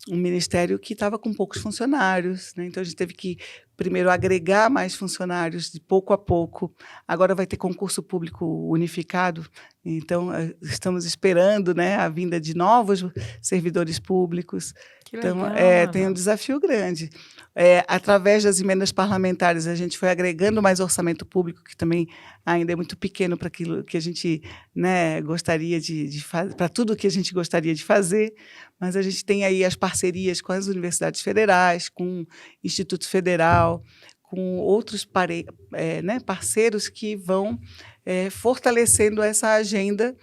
Speaker 2: um ministério que estava com poucos funcionários, né, então a gente teve que primeiro agregar mais funcionários de pouco a pouco. Agora vai ter concurso público unificado, então, estamos esperando, né, a vinda de novos servidores públicos.
Speaker 1: Que
Speaker 2: Então,
Speaker 1: legal,
Speaker 2: tem um
Speaker 1: Ana.
Speaker 2: desafio grande. Através das emendas parlamentares, a gente foi agregando mais orçamento público, que também ainda é muito pequeno para aquilo que a gente, né, gostaria de fazer, para tudo que a gente gostaria de fazer, mas a gente tem aí as parcerias com as universidades federais, com o Instituto Federal, com outros né, parceiros que vão fortalecendo essa agenda,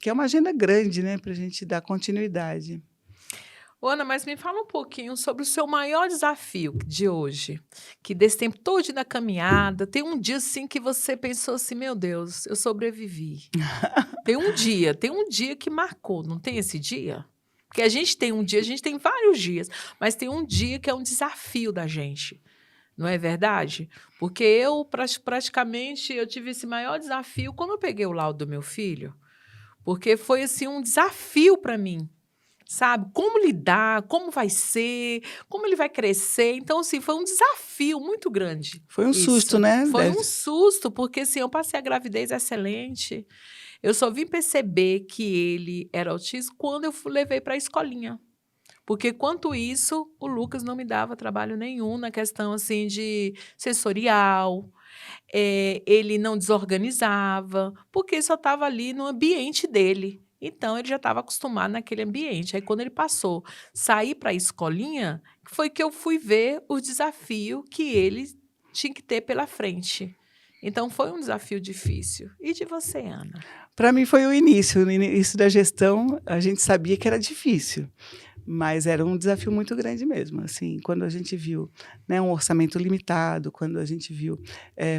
Speaker 2: que é uma agenda grande, né, para a gente dar continuidade.
Speaker 1: Ô, Ana, mas me fala um pouquinho sobre o seu maior desafio de hoje, que desse tempo todo da caminhada, tem um dia assim que você pensou assim: "Meu Deus, eu sobrevivi". Tem um dia que marcou, não tem esse dia? Porque a gente tem um dia, a gente tem vários dias, mas tem um dia que é um desafio da gente, não é verdade? Porque eu praticamente eu tive esse maior desafio quando eu peguei o laudo do meu filho, porque foi assim um desafio para mim. Sabe, como lidar, como vai ser, como ele vai crescer. Então, assim, foi um desafio muito grande
Speaker 2: Foi um susto,
Speaker 1: isso.
Speaker 2: né?
Speaker 1: Foi um susto, porque assim, eu passei a gravidez excelente. Eu só vim perceber que ele era autista quando eu levei para a escolinha. Porque, quanto isso, o Lucas não me dava trabalho nenhum na questão assim de sensorial, ele não desorganizava, porque só estava ali no ambiente dele. Então ele já estava acostumado naquele ambiente. Aí quando ele passou, sair para a escolinha, foi que eu fui ver o desafio que ele tinha que ter pela frente. Então foi um desafio difícil. E de você, Ana?
Speaker 2: Para mim foi o início. No início da gestão, a gente sabia que era difícil. Mas era um desafio muito grande mesmo, assim, quando a gente viu, né, um orçamento limitado, quando a gente viu,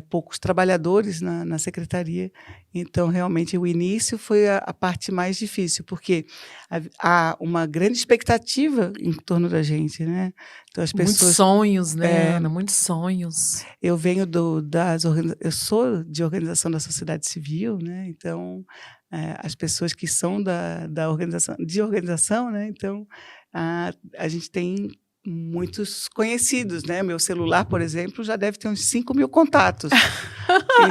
Speaker 2: poucos trabalhadores na secretaria, então realmente o início foi a parte mais difícil, porque há uma grande expectativa em torno da gente, né, então as
Speaker 1: Muitos
Speaker 2: pessoas
Speaker 1: sonhos, né, Ana? Muitos sonhos.
Speaker 2: eu venho eu sou de organização da sociedade civil, né, então, as pessoas que são da organização, né, então, a gente tem muitos conhecidos, né, meu celular, por exemplo, já deve ter uns 5.000 contatos.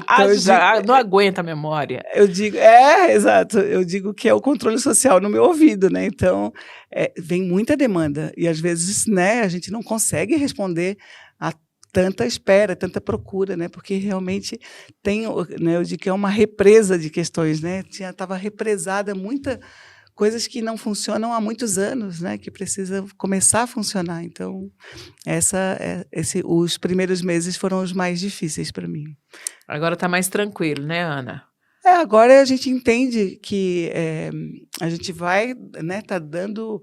Speaker 1: Ah,
Speaker 2: Então
Speaker 1: já não aguenta a memória.
Speaker 2: eu digo exato, eu digo que é o controle social no meu ouvido, né, então, vem muita demanda e às vezes, né, a gente não consegue responder a tanta espera, tanta procura, né, porque realmente tem né, eu digo que é uma represa de questões, né, estava represada muita coisas que não funcionam há muitos anos, né, que precisa começar a funcionar, então os primeiros meses foram os mais difíceis para mim.
Speaker 1: Agora está mais tranquilo, né, Ana?
Speaker 2: Agora a gente entende que, a gente vai, né, tá dando,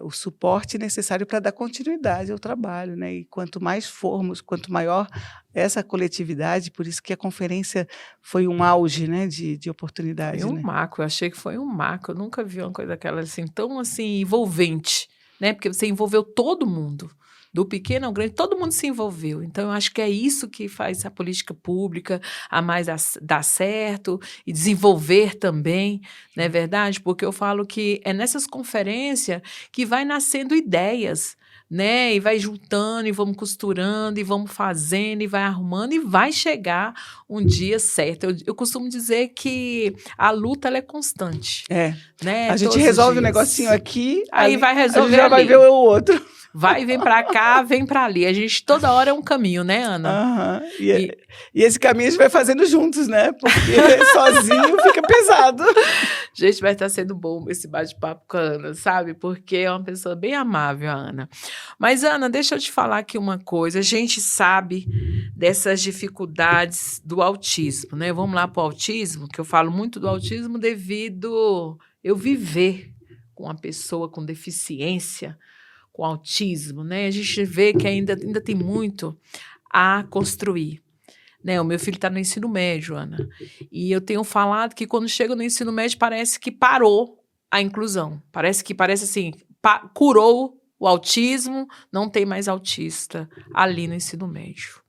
Speaker 2: o suporte necessário para dar continuidade ao trabalho, né, e quanto maior essa coletividade, por isso que a conferência foi um auge, né, de
Speaker 1: Foi
Speaker 2: oportunidade,
Speaker 1: um
Speaker 2: né.
Speaker 1: marco, eu achei que foi um marco, eu nunca vi uma coisa daquela assim, tão assim, envolvente, né, porque você envolveu todo mundo, do pequeno ao grande, todo mundo se envolveu, então eu acho que é isso que faz a política pública a mais dar certo e desenvolver também, não é verdade? Porque eu falo que é nessas conferências que vai nascendo ideias, né, e vai juntando, e vamos costurando, e vamos fazendo, e vai arrumando, e vai chegar um dia certo. Eu costumo dizer que a luta ela é constante,
Speaker 2: É,
Speaker 1: né,
Speaker 2: a gente
Speaker 1: todos os
Speaker 2: resolve um negocinho
Speaker 1: dias.
Speaker 2: aqui,
Speaker 1: Aí
Speaker 2: ali
Speaker 1: vai
Speaker 2: a gente
Speaker 1: resolver
Speaker 2: já vai ver
Speaker 1: ali.
Speaker 2: o outro.
Speaker 1: Vai, vem para cá, vem para ali. A gente toda hora é um caminho, né, Ana?
Speaker 2: Aham.
Speaker 1: E
Speaker 2: E esse caminho a gente vai fazendo juntos, né, porque sozinho fica pesado.
Speaker 1: gente, vai estar sendo bom esse bate-papo com a Ana, sabe? Porque é uma pessoa bem amável, a Ana. Mas, Ana, deixa eu te falar aqui uma coisa. A gente sabe dessas dificuldades do autismo, né? Vamos lá para o autismo, que eu falo muito do autismo devido eu viver com uma pessoa com deficiência, com autismo, né? A gente vê que ainda tem muito a construir. Né, o meu filho está no ensino médio, Ana, e eu tenho falado que quando chega no ensino médio parece que parou a inclusão, parece assim, curou o autismo, não tem mais autista ali no ensino médio.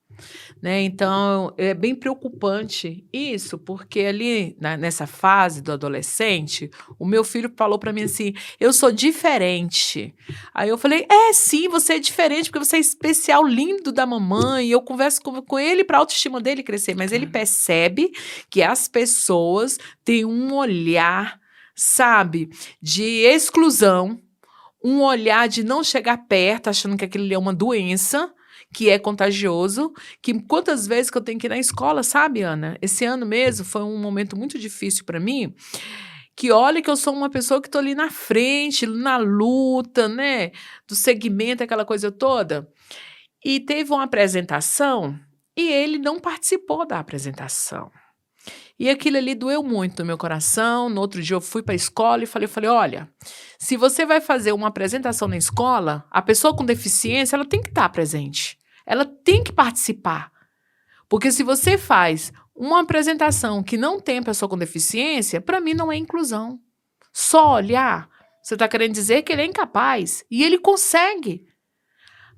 Speaker 1: Né, então é bem preocupante isso, porque ali nessa fase do adolescente, o meu filho falou para mim assim: eu sou diferente. Aí eu falei: sim, você é diferente, porque você é especial, lindo da mamãe. E eu converso com ele para a autoestima dele crescer, mas ele percebe que as pessoas têm um olhar, sabe, de exclusão, um olhar de não chegar perto, achando que aquilo ali é uma doença, que é contagioso, que quantas vezes que eu tenho que ir na escola, sabe, Ana? Esse ano mesmo foi um momento muito difícil para mim, que olha que eu sou uma pessoa que estou ali na frente, na luta, né, do segmento, aquela coisa toda. E teve uma apresentação e ele não participou da apresentação. E aquilo ali doeu muito no meu coração. No outro dia eu fui para a escola e falei: olha, se você vai fazer uma apresentação na escola, a pessoa com deficiência, ela tem que estar presente. Ela tem que participar. Porque se você faz uma apresentação que não tem pessoa com deficiência, para mim não é inclusão. Só olhar, você está querendo dizer que ele é incapaz. E ele consegue.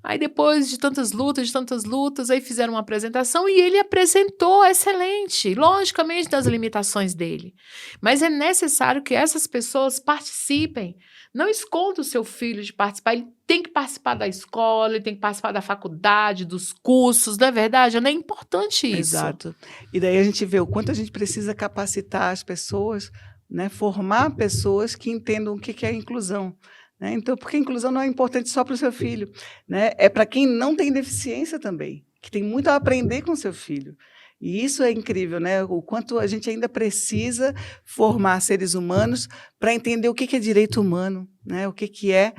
Speaker 1: Aí depois de tantas lutas, aí fizeram uma apresentação e ele apresentou excelente, logicamente das limitações dele. Mas é necessário que essas pessoas participem. Não esconda o seu filho de participar, ele tem que participar da escola, ele tem que participar da faculdade, dos cursos, não é verdade? Não é importante isso.
Speaker 2: Exato. E daí a gente vê o quanto a gente precisa capacitar as pessoas, né, formar pessoas que entendam o que é inclusão. Né? Então, porque a inclusão não é importante só para o seu filho, né? É para quem não tem deficiência também, que tem muito a aprender com o seu filho. E isso é incrível, né? O quanto a gente ainda precisa formar seres humanos para entender o que é direito humano, né? O que é,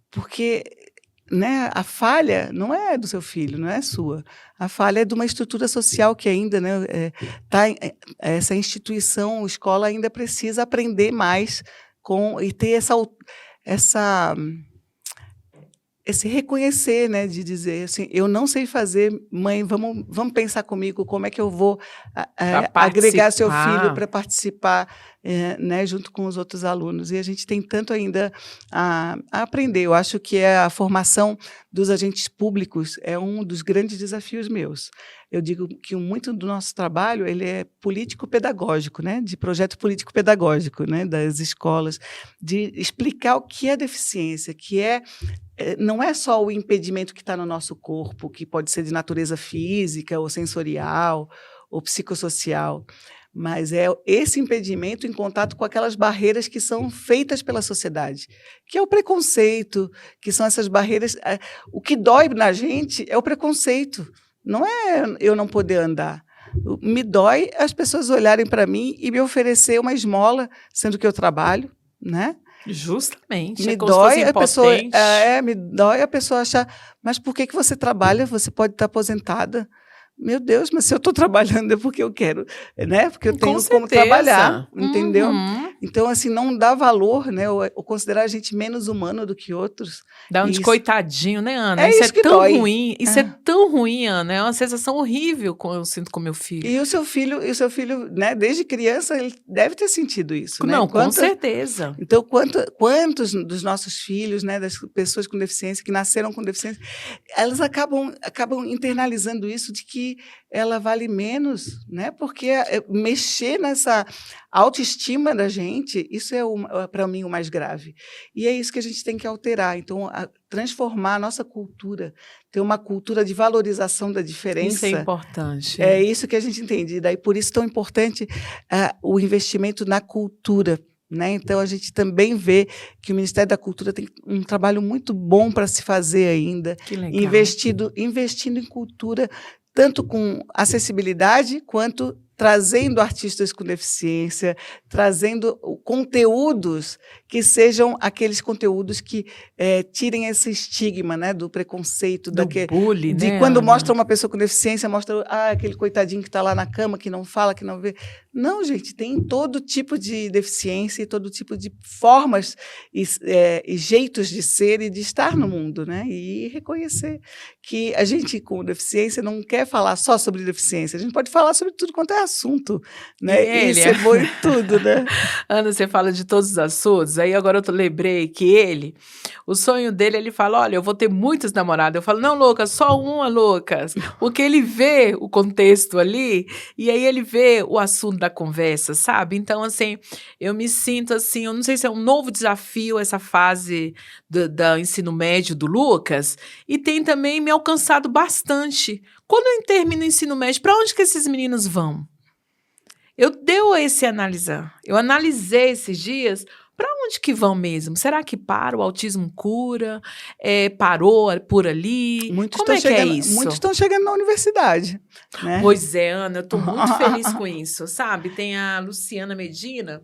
Speaker 2: porque, né, a falha não é do seu filho, não é sua. A falha é de uma estrutura social que ainda, né, essa instituição, a escola ainda precisa aprender mais e ter essa esse reconhecer, né, de dizer assim, eu não sei fazer, mãe, vamos pensar comigo como é que eu vou
Speaker 1: Para
Speaker 2: agregar seu filho
Speaker 1: participar.
Speaker 2: para participar, né, junto com os outros alunos. E a gente tem tanto ainda a aprender. Eu acho que a formação dos agentes públicos é um dos grandes desafios meus. Eu digo que muito do nosso trabalho ele é político-pedagógico, né, de projeto político-pedagógico, né, das escolas, de explicar o que é deficiência, não é só o impedimento que está no nosso corpo, que pode ser de natureza física, ou sensorial, ou psicossocial, mas é esse impedimento em contato com aquelas barreiras que são feitas pela sociedade, que é o preconceito, que são essas barreiras. O que dói na gente é o preconceito, não é eu não poder andar. Me dói as pessoas olharem para mim e me oferecer uma esmola, sendo que eu trabalho, né?
Speaker 1: Justamente, é
Speaker 2: Me
Speaker 1: como se fosse
Speaker 2: dói a pessoa,
Speaker 1: impotente.
Speaker 2: me dói a pessoa achar, mas por que você trabalha? Você pode estar aposentada. Meu Deus, mas se eu estou trabalhando é porque eu quero, né? Porque eu
Speaker 1: Com
Speaker 2: tenho como trabalhar,
Speaker 1: certeza.
Speaker 2: entendeu?
Speaker 1: Uhum.
Speaker 2: Então, assim, não dá valor, né? Ou considerar a gente menos humano do que outros.
Speaker 1: Dá um
Speaker 2: E
Speaker 1: de coitadinho, né, Ana?
Speaker 2: é
Speaker 1: Isso é
Speaker 2: isso que
Speaker 1: tão
Speaker 2: dói.
Speaker 1: ruim, isso é
Speaker 2: É.
Speaker 1: tão ruim, Ana. É uma sensação horrível que eu sinto com meu filho.
Speaker 2: E o seu filho, né? Desde criança ele deve ter sentido isso, né?
Speaker 1: Não, com certeza.
Speaker 2: Então, quantos dos nossos filhos, né, das pessoas com deficiência, que nasceram com deficiência, elas acabam internalizando isso de que ela vale menos, né? Porque mexer nessa autoestima da gente, isso para mim, o mais grave. E é isso que a gente tem que alterar. Então, transformar a nossa cultura, ter uma cultura de valorização da
Speaker 1: Isso é
Speaker 2: diferença.
Speaker 1: importante.
Speaker 2: É isso que a gente entende. E daí, por isso, tão importante o investimento na cultura. Né? Então, a gente também vê que o Ministério da Cultura tem um trabalho muito bom para se fazer ainda,
Speaker 1: Que legal.
Speaker 2: investindo em cultura, tanto com acessibilidade, quanto trazendo artistas com deficiência, trazendo conteúdos que sejam aqueles conteúdos que tirem esse estigma, né, do preconceito,
Speaker 1: Do bullying,
Speaker 2: de
Speaker 1: né,
Speaker 2: quando
Speaker 1: Ana?
Speaker 2: mostra uma pessoa com deficiência, mostra aquele coitadinho que está lá na cama, que não fala, que não vê. Não, gente, tem todo tipo de deficiência e todo tipo de formas e jeitos de ser e de estar no mundo, né? E reconhecer que a gente com deficiência não quer falar só sobre deficiência, a gente pode falar sobre tudo quanto é assunto, né? E ser bom em tudo, né?
Speaker 1: Ana, você fala de todos os assuntos, aí agora eu lembrei que o sonho dele, ele fala, olha, eu vou ter muitos namorados. Eu falo, não, Lucas, só uma, Lucas. Porque ele vê o contexto ali, e aí ele vê o assunto da conversa, sabe? Então, assim, eu me sinto assim, eu não sei se é um novo desafio essa fase do ensino médio do Lucas, e tem também me alcançado bastante. Quando eu termino o ensino médio, para onde que esses meninos vão? Eu analisei esses dias, para onde que vão mesmo? Será que para, o autismo cura? Parou por ali? Como é que é
Speaker 2: Muitos
Speaker 1: isso?
Speaker 2: estão chegando na universidade, né?
Speaker 1: Pois é, Ana, eu estou muito feliz com isso, sabe? Tem a Luciana Medina,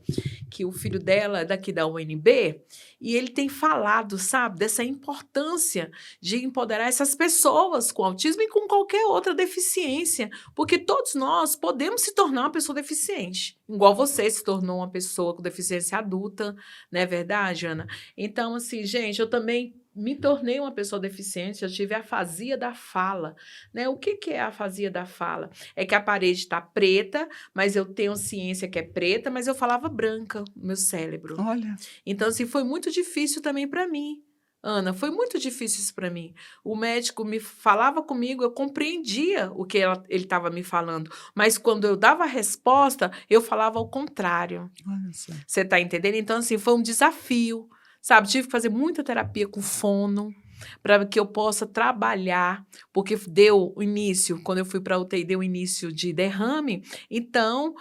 Speaker 1: que o filho dela é daqui da UNB, E ele tem falado, sabe, dessa importância de empoderar essas pessoas com autismo e com qualquer outra deficiência, porque todos nós podemos se tornar uma pessoa deficiente, igual você se tornou uma pessoa com deficiência adulta, não é verdade, Ana? Então, assim, gente, eu também me tornei uma pessoa deficiente, eu tive afasia da fala, né? O que que é a afasia da fala? É que a parede está preta, mas eu tenho ciência que é preta, mas eu falava branca, no meu cérebro.
Speaker 2: Olha,
Speaker 1: Então, assim, foi muito difícil também para mim, Ana, foi muito difícil isso para mim. O médico me falava comigo, eu compreendia o que ele estava me falando, mas quando eu dava a resposta, eu falava ao contrário.
Speaker 2: olha só.
Speaker 1: Você está entendendo? Então, assim, foi um desafio, sabe? Tive que fazer muita terapia com fono para que eu possa trabalhar, porque deu o início, quando eu fui para a UTI, deu o início de derrame, então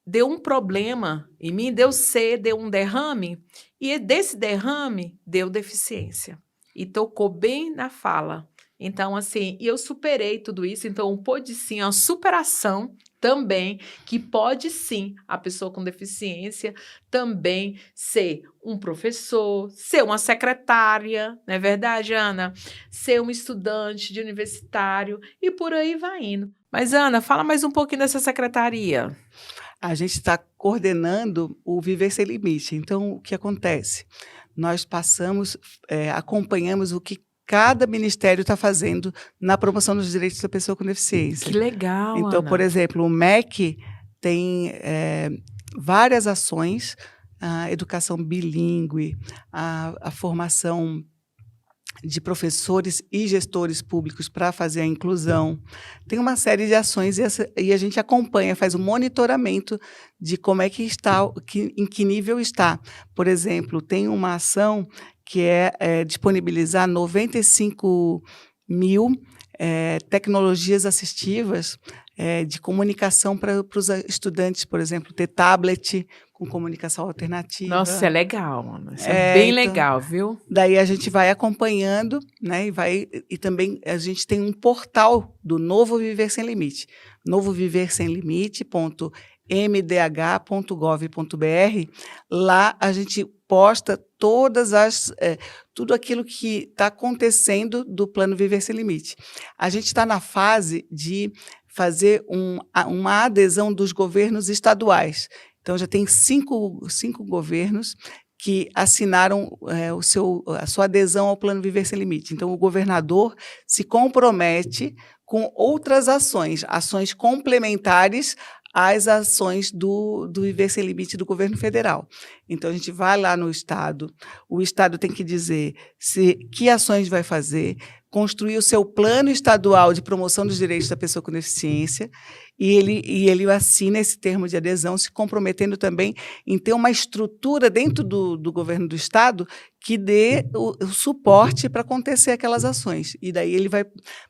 Speaker 1: deu um problema em mim, deu C, deu um derrame, e desse derrame deu deficiência. E tocou bem na fala. Então, assim, e eu superei tudo isso, então pôde sim, é uma superação também, que pode sim a pessoa com deficiência também ser um professor, ser uma secretária, não é verdade, Ana? Ser um estudante de universitário e por aí vai indo. Mas, Ana, fala mais um pouquinho dessa secretaria.
Speaker 2: A gente está coordenando o Viver Sem Limite. Então, o que acontece? Nós passamos, acompanhamos o que cada ministério está fazendo na promoção dos direitos da pessoa com
Speaker 1: Que
Speaker 2: deficiência.
Speaker 1: legal,
Speaker 2: Então, por
Speaker 1: Ana.
Speaker 2: exemplo, o MEC tem várias ações, a educação bilíngue, a formação de professores e gestores públicos para fazer a inclusão. Tem uma série de ações e a gente acompanha, faz o monitoramento de como é que está, em que nível está. Por exemplo, tem uma ação que é disponibilizar 95.000 tecnologias assistivas de comunicação para os estudantes, por exemplo, ter tablet com comunicação
Speaker 1: Nossa, é
Speaker 2: alternativa.
Speaker 1: legal, Ana. Isso é bem
Speaker 2: Então,
Speaker 1: legal, viu?
Speaker 2: daí a gente vai acompanhando, né, e também a gente tem um portal do Novo Viver Sem Limite, novoviversemlimite.mdh.gov.br. Lá a gente posta tudo aquilo que está acontecendo do Plano Viver Sem Limite. A gente está na fase de fazer uma adesão dos governos estaduais. Então, já tem cinco governos que assinaram a sua adesão ao Plano Viver Sem Limite. Então, o governador se compromete com outras ações complementares às ações do Viver Sem Limite do governo federal. Então, a gente vai lá no Estado, o Estado tem que dizer que ações vai fazer, construir o seu plano estadual de promoção dos direitos da pessoa com deficiência, e ele assina esse termo de adesão, se comprometendo também em ter uma estrutura dentro do governo do Estado que dê o suporte para acontecer aquelas ações. E daí ele vai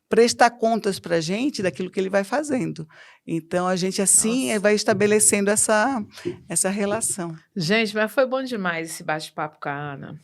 Speaker 2: prestar contas para a gente daquilo que ele vai fazendo. Então, a gente, assim,
Speaker 1: Nossa.
Speaker 2: vai estabelecendo essa relação.
Speaker 1: Gente, mas foi bom demais esse bate-papo com a Ana.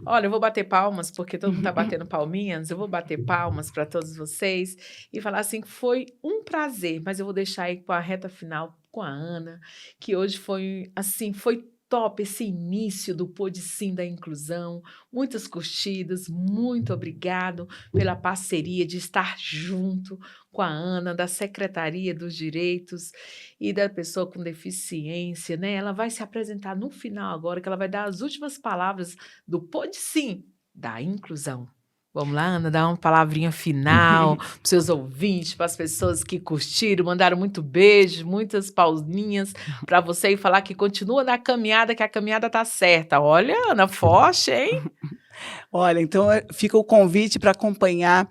Speaker 1: Olha, eu vou bater palmas, porque todo mundo está batendo palminhas. Eu vou bater palmas para todos vocês e falar assim que foi um prazer, mas eu vou deixar aí com a reta final com a Ana, que hoje foi assim, foi top esse início do Pôde Sim da inclusão. Muitas curtidas, muito obrigado pela parceria de estar junto com a Ana, da Secretaria dos Direitos e da Pessoa com Deficiência, né? Ela vai se apresentar no final agora, que ela vai dar as últimas palavras do Pode Sim da inclusão. Vamos lá, Ana, dar uma palavrinha final para os seus ouvintes, para as pessoas que curtiram, mandaram muito beijo, muitas palminhas para você e falar que continua na caminhada, que a caminhada tá certa. Olha, Ana, forte, hein?
Speaker 2: Olha, então fica o convite para acompanhar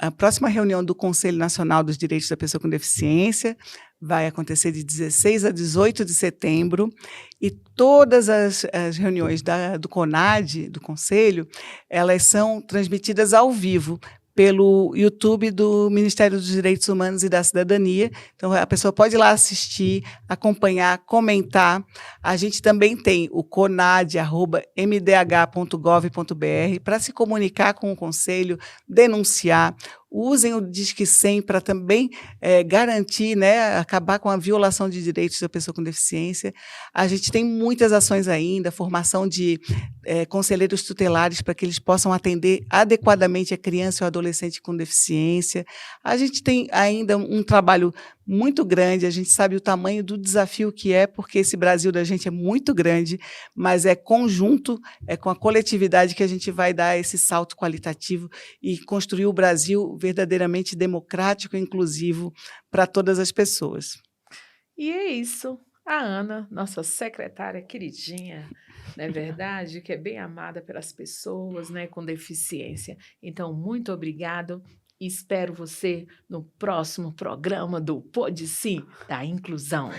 Speaker 2: a próxima reunião do Conselho Nacional dos Direitos da Pessoa com Deficiência. Vai acontecer de 16 a 18 de setembro, e todas as reuniões do CONAD, do Conselho, elas são transmitidas ao vivo pelo YouTube do Ministério dos Direitos Humanos e da Cidadania. Então, a pessoa pode ir lá assistir, acompanhar, comentar. A gente também tem o conad@mdh.gov.br para se comunicar com o Conselho, denunciar. usem o Disque 100 para também, garantir, né, acabar com a violação de direitos da pessoa com deficiência. A gente tem muitas ações ainda, formação de, conselheiros tutelares para que eles possam atender adequadamente a criança ou adolescente com deficiência. A gente tem ainda um trabalho muito grande, a gente sabe o tamanho do desafio que é, porque esse Brasil da gente é muito grande, mas é conjunto, é com a coletividade que a gente vai dar esse salto qualitativo e construir o Brasil verdadeiramente democrático e inclusivo para todas as pessoas.
Speaker 1: E é isso. A Ana, nossa secretária queridinha, não é verdade? Que é bem amada pelas pessoas, né, com deficiência. Então, muito obrigado. Espero você no próximo programa do Pode Sim, da Inclusão.